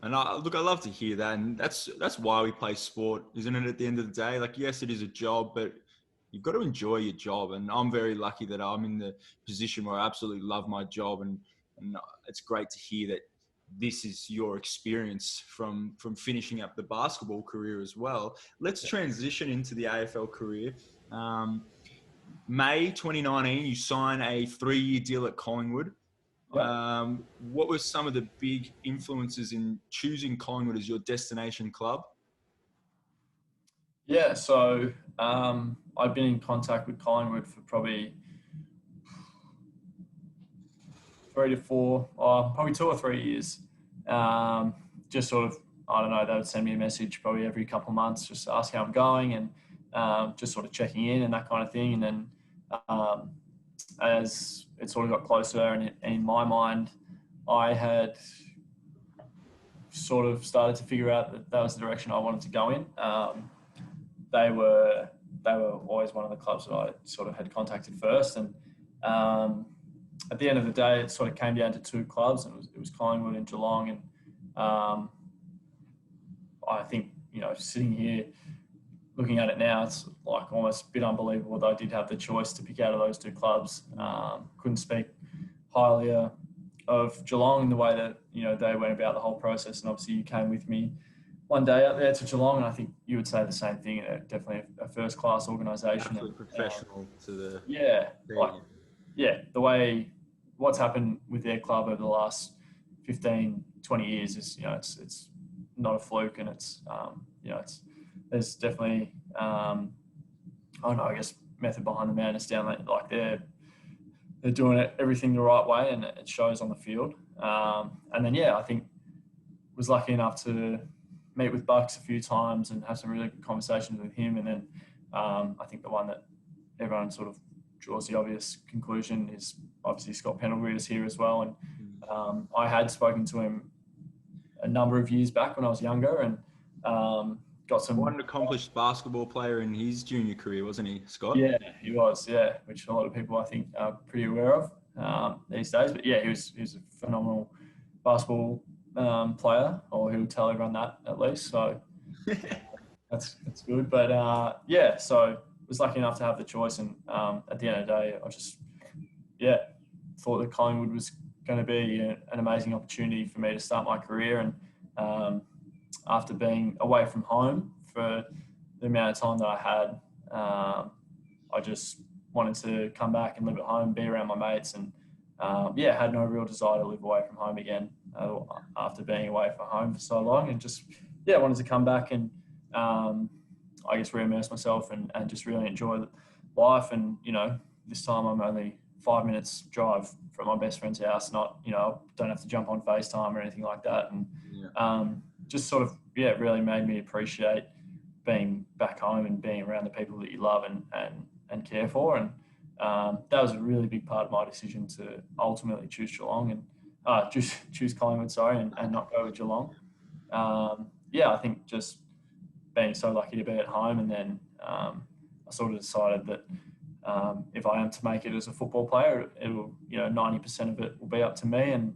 A: And I love to hear that, and that's why we play sport, isn't it? At the end of the day, like, yes, it is a job, but you've got to enjoy your job. And I'm very lucky that I'm in the position where I absolutely love my job, and it's great to hear that this is your experience from finishing up the basketball career as well. Let's transition into the AFL career. May 2019, you sign a 3-year deal at Collingwood.
B: Yeah.
A: What were some of the big influences in choosing Collingwood as your destination club?
B: Yeah, so I've been in contact with Collingwood for probably 3 to 4, probably 2 or 3 years. Just sort of, I don't know, they would send me a message probably every couple of months, just ask how I'm going, and just sort of checking in and that kind of thing. And then as it sort of got closer, and in my mind, I had sort of started to figure out that was the direction I wanted to go in. They were always one of the clubs that I sort of had contacted first, and at the end of the day, it sort of came down to 2 clubs, and it was Collingwood and Geelong. And I think, you know, sitting here looking at it now, it's like almost a bit unbelievable that I did have the choice to pick out of those 2 clubs. Couldn't speak highly of Geelong in the way that, you know, they went about the whole process. And obviously you came with me one day out there to Geelong, and I think you would say the same thing. Definitely a first-class organisation.
A: Absolutely professional to the
B: the way what's happened with their club over the last 15, 20 years is, you know, it's not a fluke, and it's you know, there's definitely I don't know, I guess, method behind the madness down there. Like they're doing everything the right way, and it shows on the field. And then I think was lucky enough to meet with Bucks a few times and have some really good conversations with him. And then I think the one that everyone sort of draws the obvious conclusion is obviously Scott Pendlebury is here as well. And I had spoken to him a number of years back when I was younger, and got some...
A: What an accomplished basketball player in his junior career, wasn't he, Scott?
B: Yeah, he was, which a lot of people I think are pretty aware of these days. But yeah, he was a phenomenal basketball player, or he'll tell everyone that at least. So that's good. But so was lucky enough to have the choice, and at the end of the day, I just thought that Collingwood was going to be an amazing opportunity for me to start my career. And after being away from home for the amount of time that I had, I just wanted to come back and live at home, be around my mates, and had no real desire to live away from home again after being away from home for so long. And just wanted to come back and I guess re-immerse myself and just really enjoy life. And, you know, this time I'm only 5 minutes drive from my best friend's house, not, you know, don't have to jump on FaceTime or anything like that. And just sort of, really made me appreciate being back home and being around the people that you love and care for. And that was a really big part of my decision to ultimately choose Geelong and choose Collingwood, and not go with Geelong. I think just being so lucky to be at home, and then I sort of decided that if I am to make it as a football player, it'll 90% of it will be up to me, and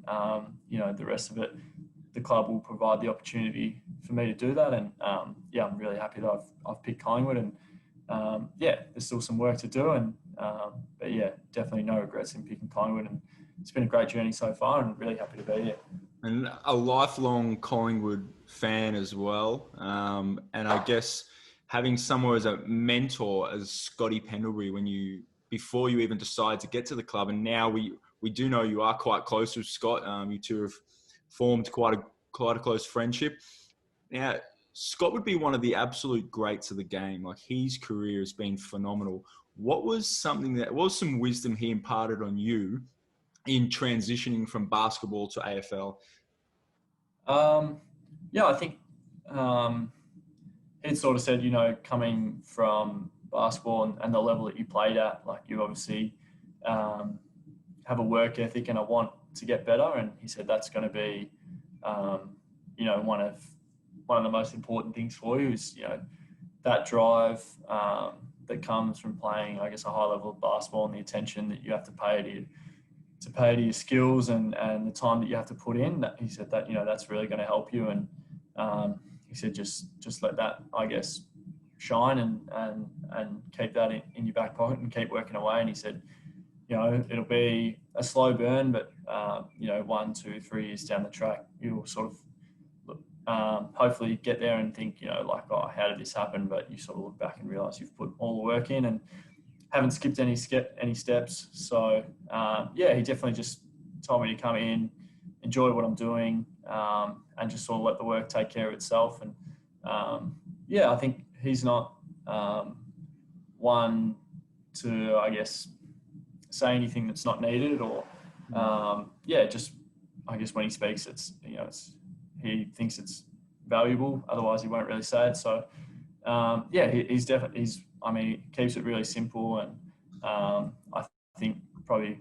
B: the rest of it, the club will provide the opportunity for me to do that. And I'm really happy that I've picked Collingwood, and there's still some work to do, and but yeah, definitely no regrets in picking Collingwood, and it's been a great journey so far, and really happy to be here.
A: And a lifelong Collingwood fan as well. And I guess having someone as a mentor as Scotty Pendlebury before you even decide to get to the club, and now we do know you are quite close with Scott. You two have formed quite a close friendship. Now, Scott would be one of the absolute greats of the game. Like, his career has been phenomenal. What was some wisdom he imparted on you in transitioning from basketball to AFL?
B: I think he'd sort of said, coming from basketball and the level that you played at, like, you obviously have a work ethic and a want to get better. And he said that's going to be, one of the most important things for you is, that drive that comes from playing, I guess, a high level of basketball, and the attention that you have to pay to your skills and the time that you have to put in. That he said that that's really going to help you, and he said just let that, I guess, shine and keep that in your back pocket and keep working away. And he said, it'll be a slow burn, but 1, 2, 3 years down the track, you'll sort of hopefully get there and think, oh, how did this happen? But you sort of look back and realize you've put all the work in and haven't skipped any steps. So he definitely just told me to come in, enjoy what I'm doing, and just sort of let the work take care of itself. And I think he's not one to, I guess, say anything that's not needed, or just, I guess, when he speaks, he thinks it's valuable. Otherwise, he won't really say it. So he keeps it really simple, and I think probably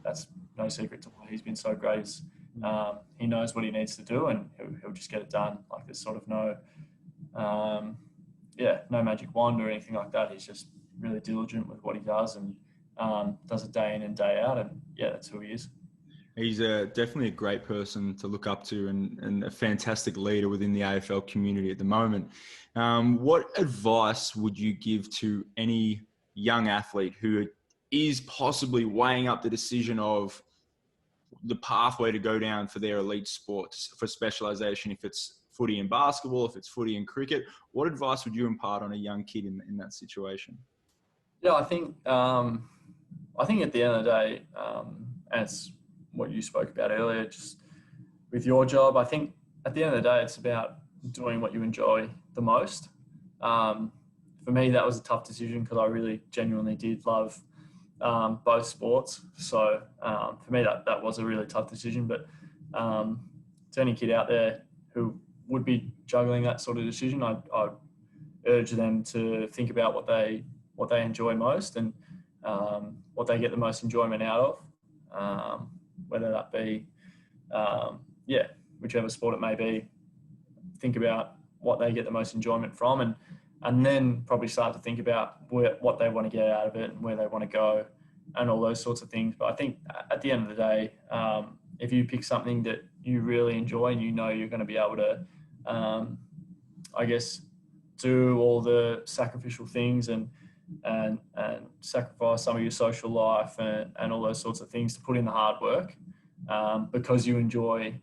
B: that's no secret to why he's been so great. Is he knows what he needs to do, and he'll just get it done. Like, there's sort of no magic wand or anything like that. He's just really diligent with what he does, and does it day in and day out, and that's who he is.
A: He's definitely a great person to look up to, and a fantastic leader within the AFL community at the moment. What advice would you give to any young athlete who is possibly weighing up the decision of the pathway to go down for their elite sports, for specialisation, if it's footy and basketball, if it's footy and cricket? What advice would you impart on a young kid in that situation?
B: Yeah, I think at the end of the day, and it's what you spoke about earlier, just with your job, I think at the end of the day, it's about doing what you enjoy the most. For me, that was a tough decision because I really genuinely did love both sports. So for me, that was a really tough decision. But to any kid out there who would be juggling that sort of decision, I'd urge them to think about what they enjoy most, and what they get the most enjoyment out of. Whether that be, whichever sport it may be, think about what they get the most enjoyment from, and then probably start to think about what they want to get out of it and where they want to go and all those sorts of things. But I think at the end of the day, if you pick something that you really enjoy and you're going to be able to, I guess, do all the sacrificial things and sacrifice some of your social life and all those sorts of things to put in the hard work, because you enjoy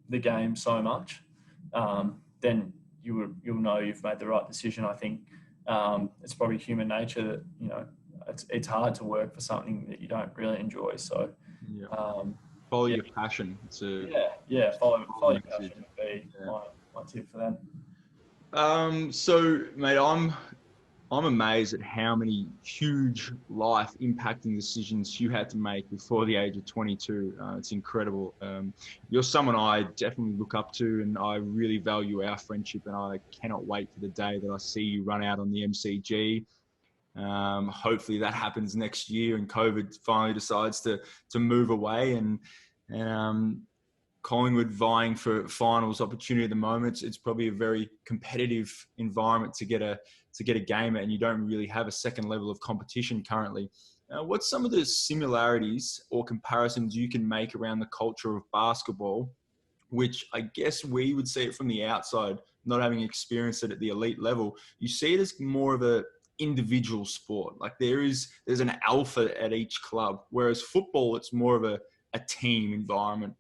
B: the game so much, then you'll know you've made the right decision. I think it's probably human nature that it's hard to work for something that you don't really enjoy. So
A: follow your passion.
B: Follow your passion would be my tip for them.
A: So, mate, I'm amazed at how many huge life impacting decisions you had to make before the age of 22. It's incredible. You're someone I definitely look up to, and I really value our friendship, and I cannot wait for the day that I see you run out on the MCG. Hopefully that happens next year and COVID finally decides to move away, and Collingwood vying for finals opportunity at the moment. It's probably a very competitive environment to get a game at, and you don't really have a second level of competition currently. What's some of the similarities or comparisons you can make around the culture of basketball, which I guess we would see it from the outside, not having experienced it at the elite level? You see it as more of a individual sport. Like there's an alpha at each club, whereas football, it's more of a team environment.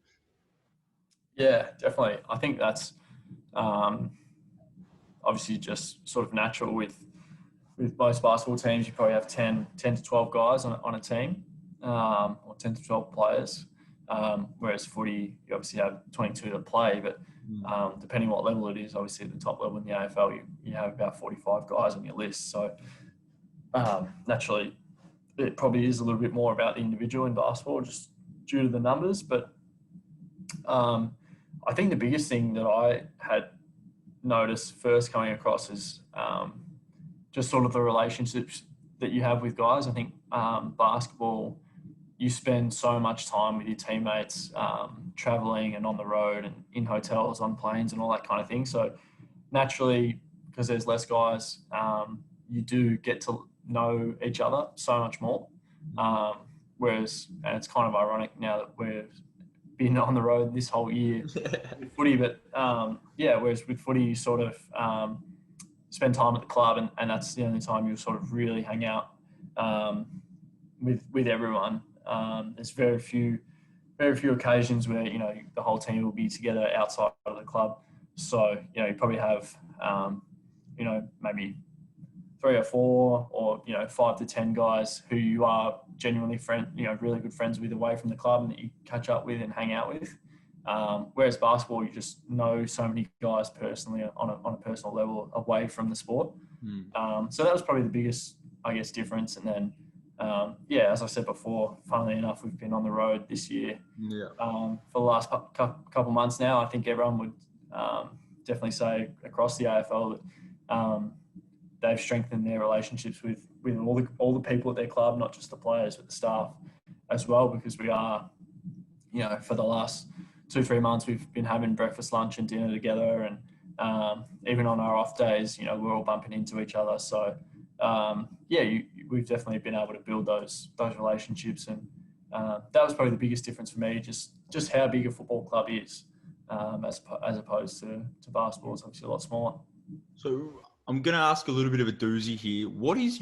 B: Yeah, definitely. I think that's obviously just sort of natural with most basketball teams. You probably have 10 to 12 guys on a team, or 10 to 12 players. Whereas footy, you obviously have 22 to play, but depending what level it is, obviously at the top level in the AFL, you have about 45 guys on your list. So naturally, it probably is a little bit more about the individual in basketball, just due to the numbers. But I think the biggest thing that I had noticed first coming across is just sort of the relationships that you have with guys. I think basketball, you spend so much time with your teammates, traveling and on the road and in hotels, on planes and all that kind of thing. So naturally, because there's less guys, you do get to know each other so much more. Whereas, and it's kind of ironic now that we've been on the road this whole year with footy, but whereas with footy, you sort of spend time at the club, and that's the only time you sort of really hang out with everyone. There's very few occasions where the whole team will be together outside of the club. So you probably have maybe 3 or 4 or 5 to 10 guys who you are genuinely really good friends with away from the club, and that you catch up with and hang out with. Whereas basketball, you just know so many guys personally on a personal level away from the sport. So that was probably the biggest, I guess, difference. And then, as I said before, funnily enough, we've been on the road this year for the last couple months now. I think everyone would definitely say across the AFL that they've strengthened their relationships with all the people at their club, not just the players, but the staff as well, because we are, for the last 2-3 months, we've been having breakfast, lunch and dinner together. And even on our off days, we're all bumping into each other. So, we've definitely been able to build those relationships. And that was probably the biggest difference for me, just how big a football club is, as opposed to basketball. It's obviously a lot smaller.
A: So I'm going to ask a little bit of a doozy here. What's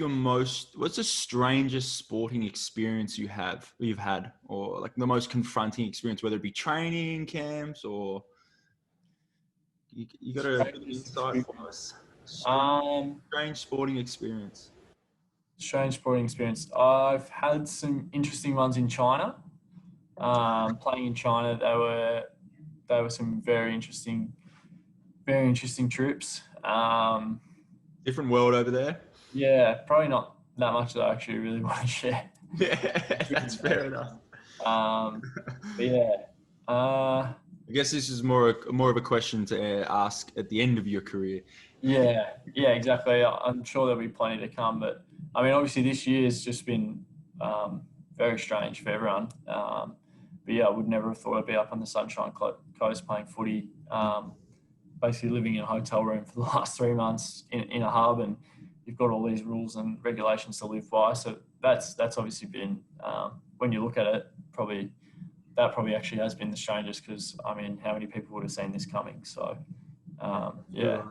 A: the strangest sporting experience you've had, or like the most confronting experience, whether it be training camps or you got a bit of insight for us? Strange sporting experience.
B: Strange sporting experience. I've had some interesting ones in China. Playing in China, they were some very interesting trips.
A: Different world over there.
B: Yeah, probably not that much that I actually really want to share.
A: Yeah, that's fair enough.
B: But yeah.
A: I guess this is more of a question to ask at the end of your career.
B: Yeah, exactly. I'm sure there'll be plenty to come, but I mean, obviously this year's just been very strange for everyone. But yeah, I would never have thought I'd be up on the Sunshine Coast playing footy. Basically living in a hotel room for the last 3 months in a hub, and you've got all these rules and regulations to live by. So that's obviously been, when you look at it, probably actually has been the strangest, because I mean, how many people would have seen this coming? So yeah.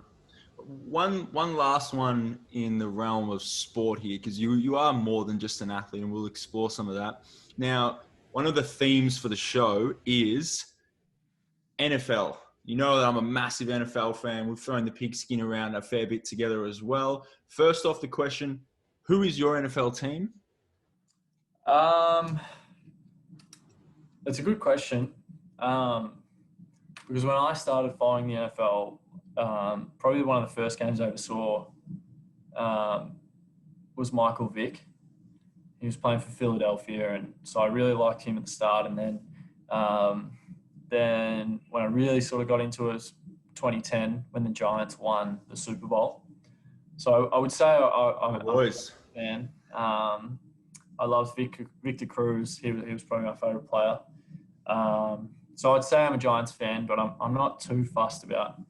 A: One last one in the realm of sport here, because you are more than just an athlete, and we'll explore some of that. Now, one of the themes for the show is NFL. You know that I'm a massive NFL fan. We've thrown the pigskin around a fair bit together as well. First off, the question, who is your NFL team?
B: That's a good question. Because when I started following the NFL, probably one of the first games I ever saw was Michael Vick. He was playing for Philadelphia, and so I really liked him at the start. And then when I really sort of got into it was 2010, when the Giants won the Super Bowl. So I would say I'm a fan. I loved Victor Cruz. He was probably my favourite player. So I'd say I'm a Giants fan, but I'm not too fussed about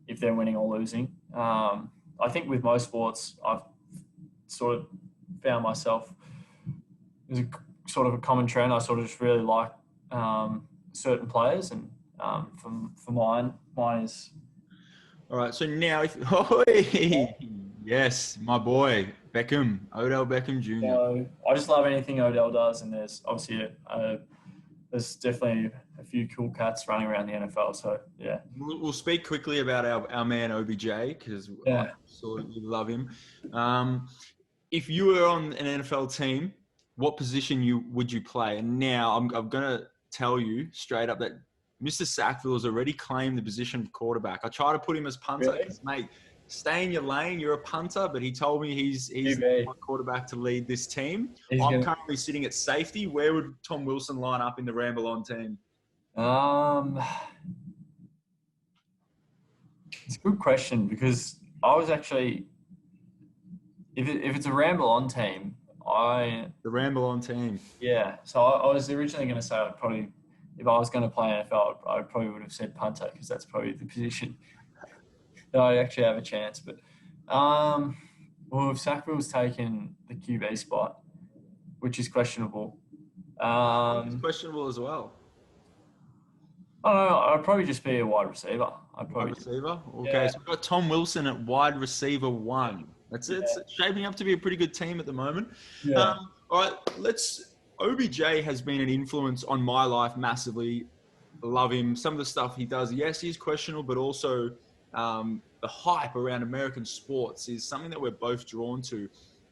B: if they're winning or losing. I think with most sports, I've sort of found myself as a sort of a common trend. I sort of just really like certain players, and for mine is.
A: All right. So now, yes, my boy Beckham, Odell Beckham Jr.
B: So I just love anything Odell does, and there's obviously there's definitely a few cool cats running around the NFL. So yeah,
A: We'll speak quickly about our man OBJ because I
B: yeah.
A: absolutely love him. If you were on an NFL team, what position would you play? And now I'm going to tell you straight up that Mr. Sackville has already claimed the position of quarterback. I try to put him as punter
B: Really?
A: because, mate, stay in your lane. You're a punter, but he told me he's
B: QB.
A: the quarterback to lead this team.
B: He's
A: I'm
B: gonna.
A: currently sitting at safety. Where would Tom Wilson line up in the Ramble On team?
B: It's a good question because I was actually, if it's a Ramble On team,
A: The Ramble On team.
B: yeah. So I was originally going to say I'd probably, if I was going to play NFL, I probably would have said punter because that's probably the position that I actually have a chance. But well, if Sackville's taken the QB spot, which is questionable,
A: It's questionable as well.
B: I don't know. I'd probably just be a wide receiver. I'd probably
A: Wide receiver. Okay,
B: yeah.
A: so we've got Tom Wilson at wide receiver 1. That's it.
B: Yeah.
A: It's shaping up to be a pretty good team at the moment.
B: Yeah.
A: All right, OBJ has been an influence on my life massively. Love him. Some of the stuff he does, yes, he's questionable, but also the hype around American sports is something that we're both drawn to.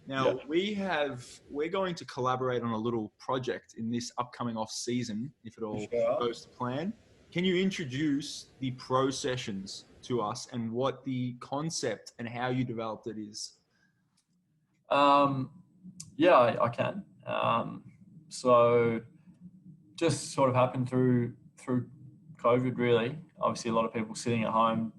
A: Now, we're going to collaborate on a little project in this upcoming off season, if it all goes to plan. Can you introduce the pro sessions to us and what the concept and how you developed it is?
B: Yeah, I can. So just sort of happened through COVID, really. Obviously, a lot of people sitting at home.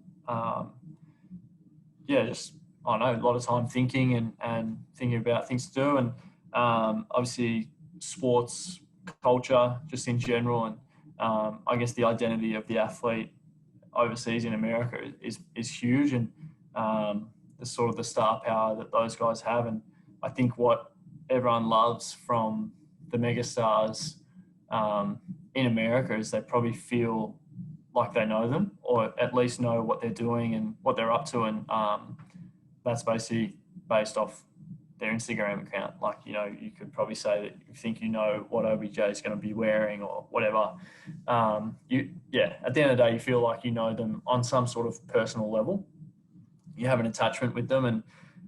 B: Just I don't know, a lot of time thinking and thinking about things to do, and obviously sports culture just in general, and I guess the identity of the athlete overseas in America is huge, and the sort of the star power that those guys have. And I think what everyone loves from the megastars in America is they probably feel like they know them, or at least know what they're doing and what they're up to, and that's basically based off their Instagram account. Like, you could probably say that you think you know what OBJ is going to be wearing or whatever. At the end of the day, you feel like you know them on some sort of personal level. You have an attachment with them, and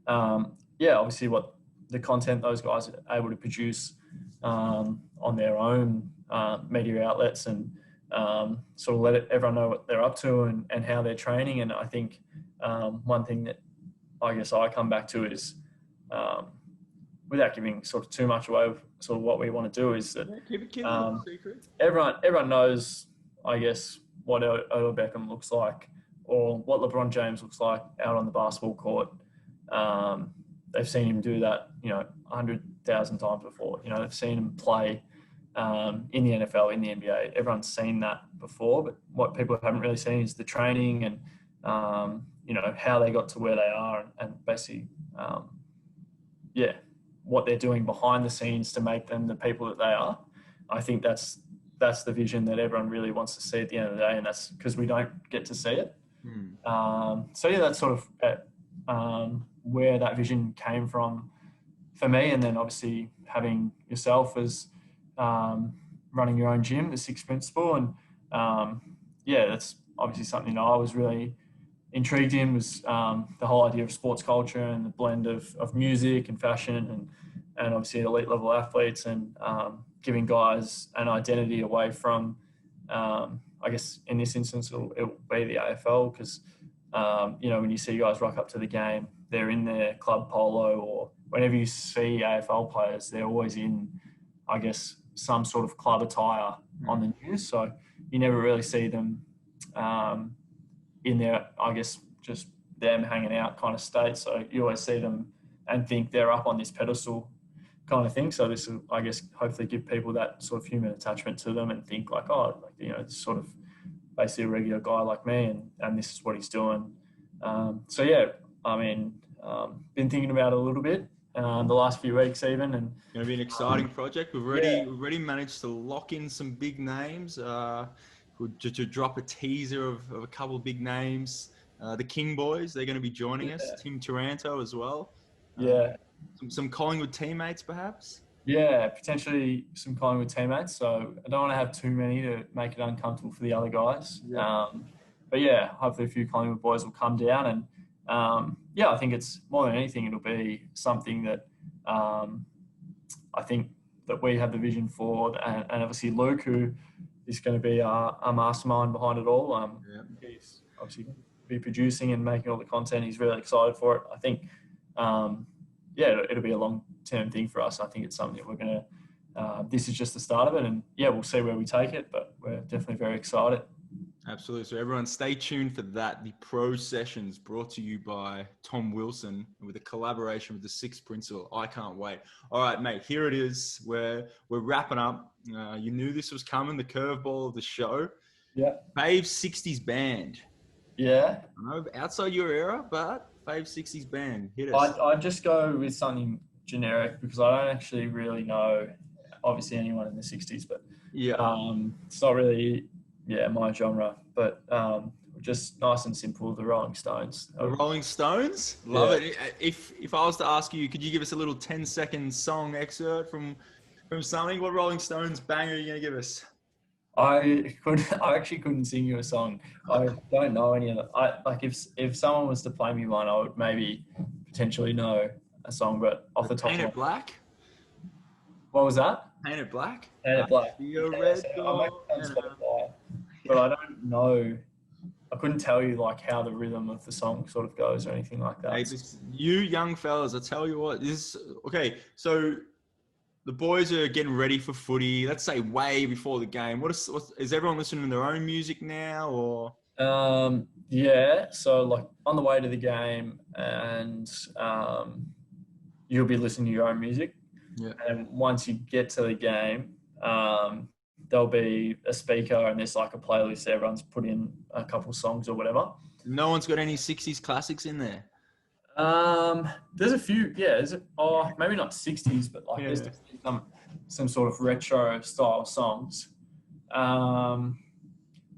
B: obviously what the content those guys are able to produce on their own media outlets, and sort of let everyone know what they're up to and how they're training. And I think one thing that I guess I come back to is, without giving sort of too much away of sort of what we want to do, is that
A: Keep it a secret.
B: Everyone knows, I guess, what Odell Beckham looks like, or what LeBron James looks like out on the basketball court. They've seen him do that, 100,000 times before. They've seen him play in the NFL, in the NBA. Everyone's seen that before, but what people haven't really seen is the training and, how they got to where they are, and basically, what they're doing behind the scenes to make them the people that they are. I think that's the vision that everyone really wants to see at the end of the day, and that's because we don't get to see it. That's sort of where that vision came from for me. And then obviously having yourself as running your own gym, the Sixth Principle, and that's obviously something that I was really intrigued in, was the whole idea of sports culture and the blend of music and fashion and obviously elite level athletes, and giving guys an identity away from, I guess in this instance, it'll be the AFL, because, when you see guys rock up to the game, they're in their club polo, or whenever you see AFL players, they're always in, I guess, some sort of club attire on the news. So you never really see them in their, I guess, just them hanging out kind of state. So you always see them and think they're up on this pedestal kind of thing. So this will, I guess, hopefully give people that sort of human attachment to them and think like, oh, like, you know, it's sort of basically a regular guy like me, and this is what he's doing. So yeah, I mean, been thinking about it a little bit the last few weeks even, and
A: Going to be an exciting project. We've
B: yeah.
A: already managed to lock in some big names. To drop a teaser of a couple of big names. The King Boys, they're going to be joining us. Tim Taranto as well.
B: Yeah.
A: Some Collingwood teammates, perhaps.
B: Yeah, potentially some Collingwood teammates. So I don't want to have too many to make it uncomfortable for the other guys.
A: Yeah.
B: But yeah, hopefully a few Collingwood boys will come down, and yeah, I think it's more than anything, it'll be something that I think that we have the vision for, and obviously Luke, who is going to be our mastermind behind it all. He's obviously going to be producing and making all the content. He's really excited for it. I think, yeah, it'll be a long-term thing for us. I think it's something that we're going to, this is just the start of it, and yeah, we'll see where we take it, but we're definitely very excited.
A: Absolutely. So everyone stay tuned for that. The Pro Sessions brought to you by Tom Wilson with a collaboration with the Sixth Principle. I can't wait. All right, mate, here it is. We're wrapping up. You knew this was coming, the curveball of the show.
B: Yeah.
A: Fave 60s band.
B: Yeah.
A: I know, outside your era, but Fave 60s band. Hit us.
B: I'd just go with something generic because I don't actually really know, obviously, anyone in the 60s, but
A: yeah,
B: it's not really... yeah, my genre, but just nice and simple. The Rolling Stones.
A: The Rolling Stones? Love it. If I was to ask you, could you give us a little 10-second song excerpt from something? What Rolling Stones banger are you going to give us?
B: I actually couldn't sing you a song. I don't know any of them. Like if someone was to play me one, I would maybe potentially know a song, but off the top of my head.
A: Black?
B: What was that?
A: Painted Black?
B: Painted Black. But I don't know. I couldn't tell you like how the rhythm of the song sort of goes or anything like that.
A: Hey, you young fellas, I tell you what, this okay. So the boys are getting ready for footy. Let's say way before the game. Is everyone listening to their own music now, or?
B: Yeah. So like on the way to the game, and you'll be listening to your own music.
A: Yeah.
B: And once you get to the game, there'll be a speaker and there's like a playlist. Everyone's put in a couple songs or whatever.
A: No one's got any 60s classics in there.
B: There's a few, yeah. Maybe not 60s, but like there's some sort of retro style songs. No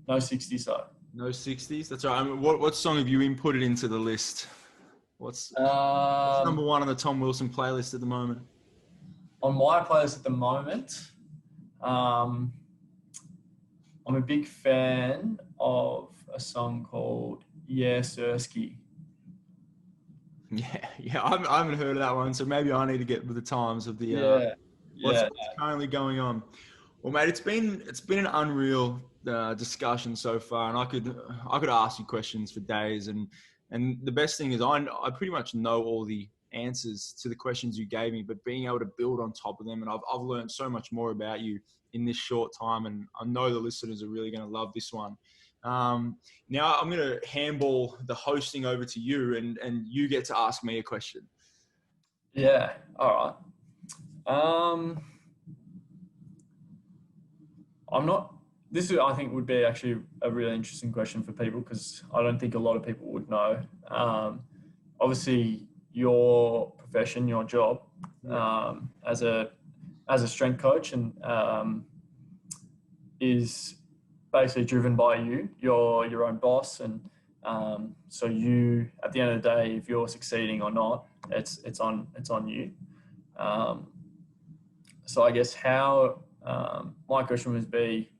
B: 60s though.
A: No 60s. That's right. I mean, what song have you inputted into the list? What's number one on the Tom Wilson playlist at the moment?
B: On my playlist at the moment, I'm a big fan of a song called Yeah Sirski.
A: Yeah, I haven't heard of that one, so maybe I need to get with the times of the what's currently going on. Well, mate, it's been an unreal discussion so far, and I could ask you questions for days, and the best thing is I pretty much know all the answers to the questions you gave me, but being able to build on top of them, and I've learned so much more about you in this short time, and I know the listeners are really going to love this one. Now I'm going to handball the hosting over to you, and you get to ask me a question.
B: Yeah. All right. I think would be actually a really interesting question for people because I don't think a lot of people would know. Obviously your profession, your job, as a strength coach and is basically driven by you. You're your own boss, and so you, at the end of the day, if you're succeeding or not, it's on you. So I guess how my question would be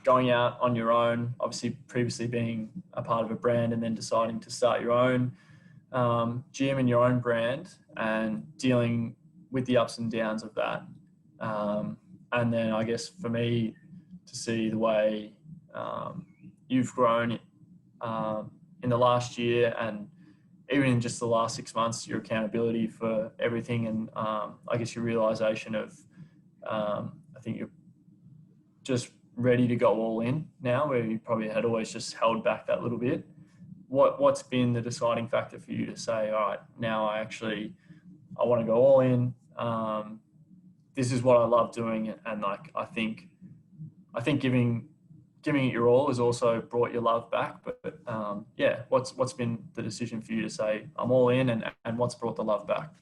B: going out on your own, obviously previously being a part of a brand and then deciding to start your own gym and your own brand and dealing with the ups and downs of that. And then I guess for me to see the way you've grown in the last year and even in just the last 6 months, your accountability for everything and I guess your realization of I think you're just ready to go all in now, where you probably had always just held back that little bit. What's been the deciding factor for you to say, all right, now I want to go all in. This is what I love doing, and like I think giving it your all has also brought your love back. But yeah, what's been the decision for you to say I'm all in, and what's brought the love back?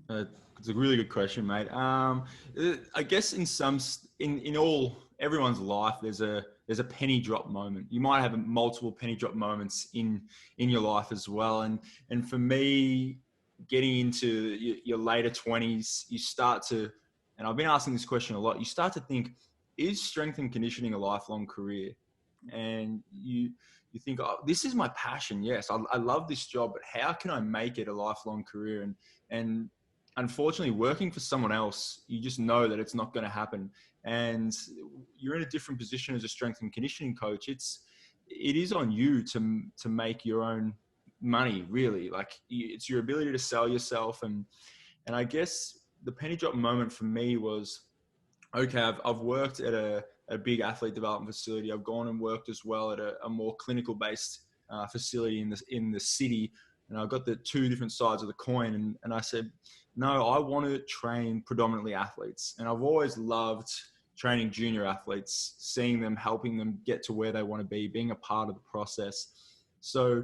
A: It's a really good question, mate. I guess in everyone's life, there's a penny drop moment. You might have multiple penny drop moments in your life as well. And for me, getting into your later 20s, you start to, and I've been asking this question a lot. You start to think, is strength and conditioning a lifelong career? And you think, oh, this is my passion. Yes, I love this job, but how can I make it a lifelong career? And unfortunately, working for someone else, you just know that it's not going to happen. And you're in a different position as a strength and conditioning coach. It is on you to make your own money, really. Like, it's your ability to sell yourself. And I guess the penny drop moment for me was, okay, I've worked at a big athlete development facility. I've gone and worked as well at a more clinical based facility in the city. And I've got the two different sides of the coin. And I said, no, I want to train predominantly athletes. And I've always loved training junior athletes, seeing them, helping them get to where they want to be, being a part of the process. So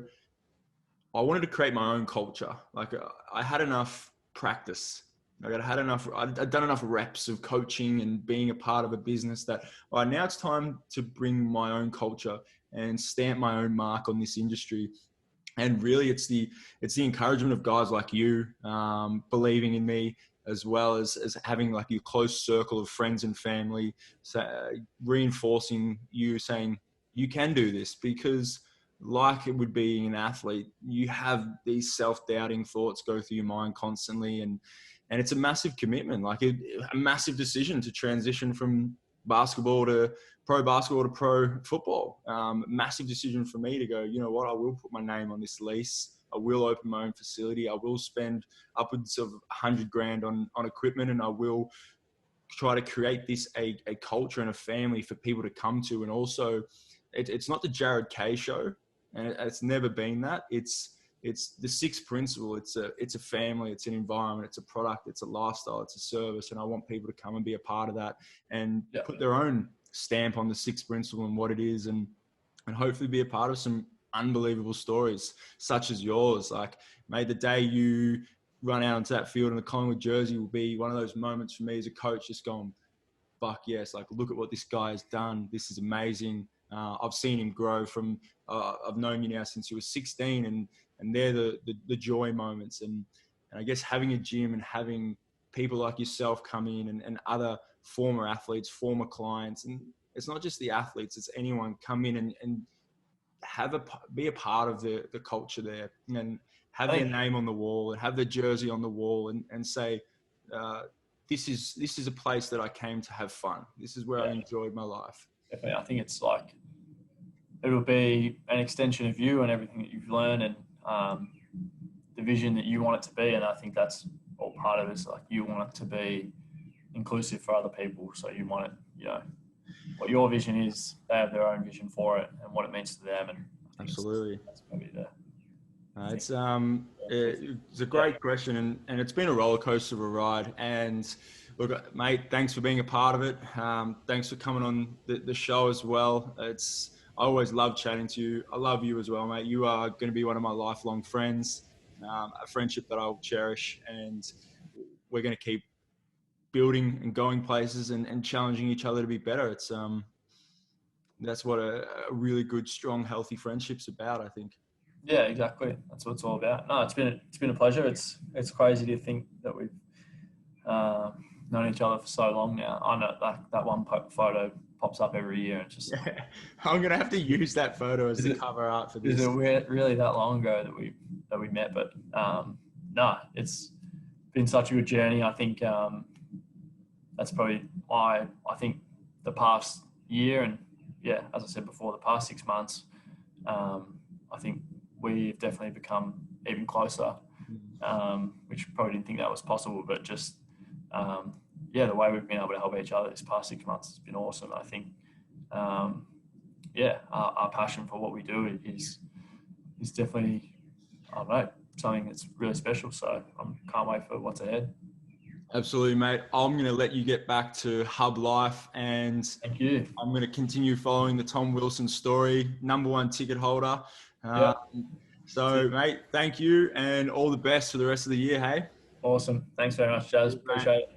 A: I wanted to create my own culture. Like, I had enough practice. I'd done enough reps of coaching and being a part of a business that, all right, now it's time to bring my own culture and stamp my own mark on this industry. And really, it's the encouragement of guys like you, believing in me, as well as having like your close circle of friends and family, reinforcing you, saying you can do this. Because like it would be an athlete, you have these self-doubting thoughts go through your mind constantly, and it's a massive commitment, like a massive decision to transition from basketball to pro football. Massive decision for me to go, you know what, I will put my name on this lease. I will open my own facility. I will spend upwards of $100,000 on equipment, and I will try to create this a culture and a family for people to come to. And also, it's not the Jared Kay show, and it's never been that. It's the sixth principle. It's a family, it's an environment, it's a product, it's a lifestyle, it's a service. And I want people to come and be a part of that and put their own stamp on the sixth principle and what it is, and hopefully be a part of some unbelievable stories such as yours. Like, mate, the day you run out into that field in the Collingwood jersey will be one of those moments for me as a coach, just going, fuck yes, like, look at what this guy has done. This is amazing. I've seen him grow from, I've known you now since you were 16, and they're the joy moments. And I guess having a gym and having people like yourself come in, and other former athletes, former clients, and it's not just the athletes, it's anyone come in and be a part of the culture there, and have their name on the wall and have their jersey on the wall, and say, this is a place that I came to have fun. This is where I enjoyed my life.
B: Definitely. I think it's like, it'll be an extension of you and everything that you've learned, and the vision that you want it to be. And I think that's all part of it. Is like, you want it to be inclusive for other people. So you want it, what your vision is, they have their own vision for it and what it means to them. And
A: absolutely,
B: that's probably
A: it's a great question, and it's been a roller coaster of a ride. And look, mate, thanks for being a part of it. Thanks for coming on the show as well. I always love chatting to you. I love you as well, mate. You are going to be one of my lifelong friends, a friendship that I'll cherish, and we're going to keep building and going places and challenging each other to be better. It's that's what a really good, strong, healthy friendship's about, I think.
B: Yeah, exactly. That's what it's all about. No, it's been a pleasure. It's crazy to think that we've known each other for so long now. I know that one photo pops up every year, and just
A: I'm gonna have to use that photo as the cover art for this.
B: Is it really that long ago that we met? But no, it's been such a good journey. I think that's probably why I think the past year, and as I said before, the past 6 months, I think we've definitely become even closer, which probably didn't think that was possible, but just the way we've been able to help each other this past 6 months has been awesome. I think our passion for what we do is definitely, I don't know, something that's really special. So I'm can't wait for what's ahead.
A: Absolutely, mate. I'm going to let you get back to hub life, and
B: Thank you.
A: I'm going to continue following the Tom Wilson story, #1 ticket holder.
B: Yeah.
A: So, mate, thank you and all the best for the rest of the year, hey?
B: Awesome. Thanks very much, Jazz.
A: Cheers, mate.
B: Appreciate it.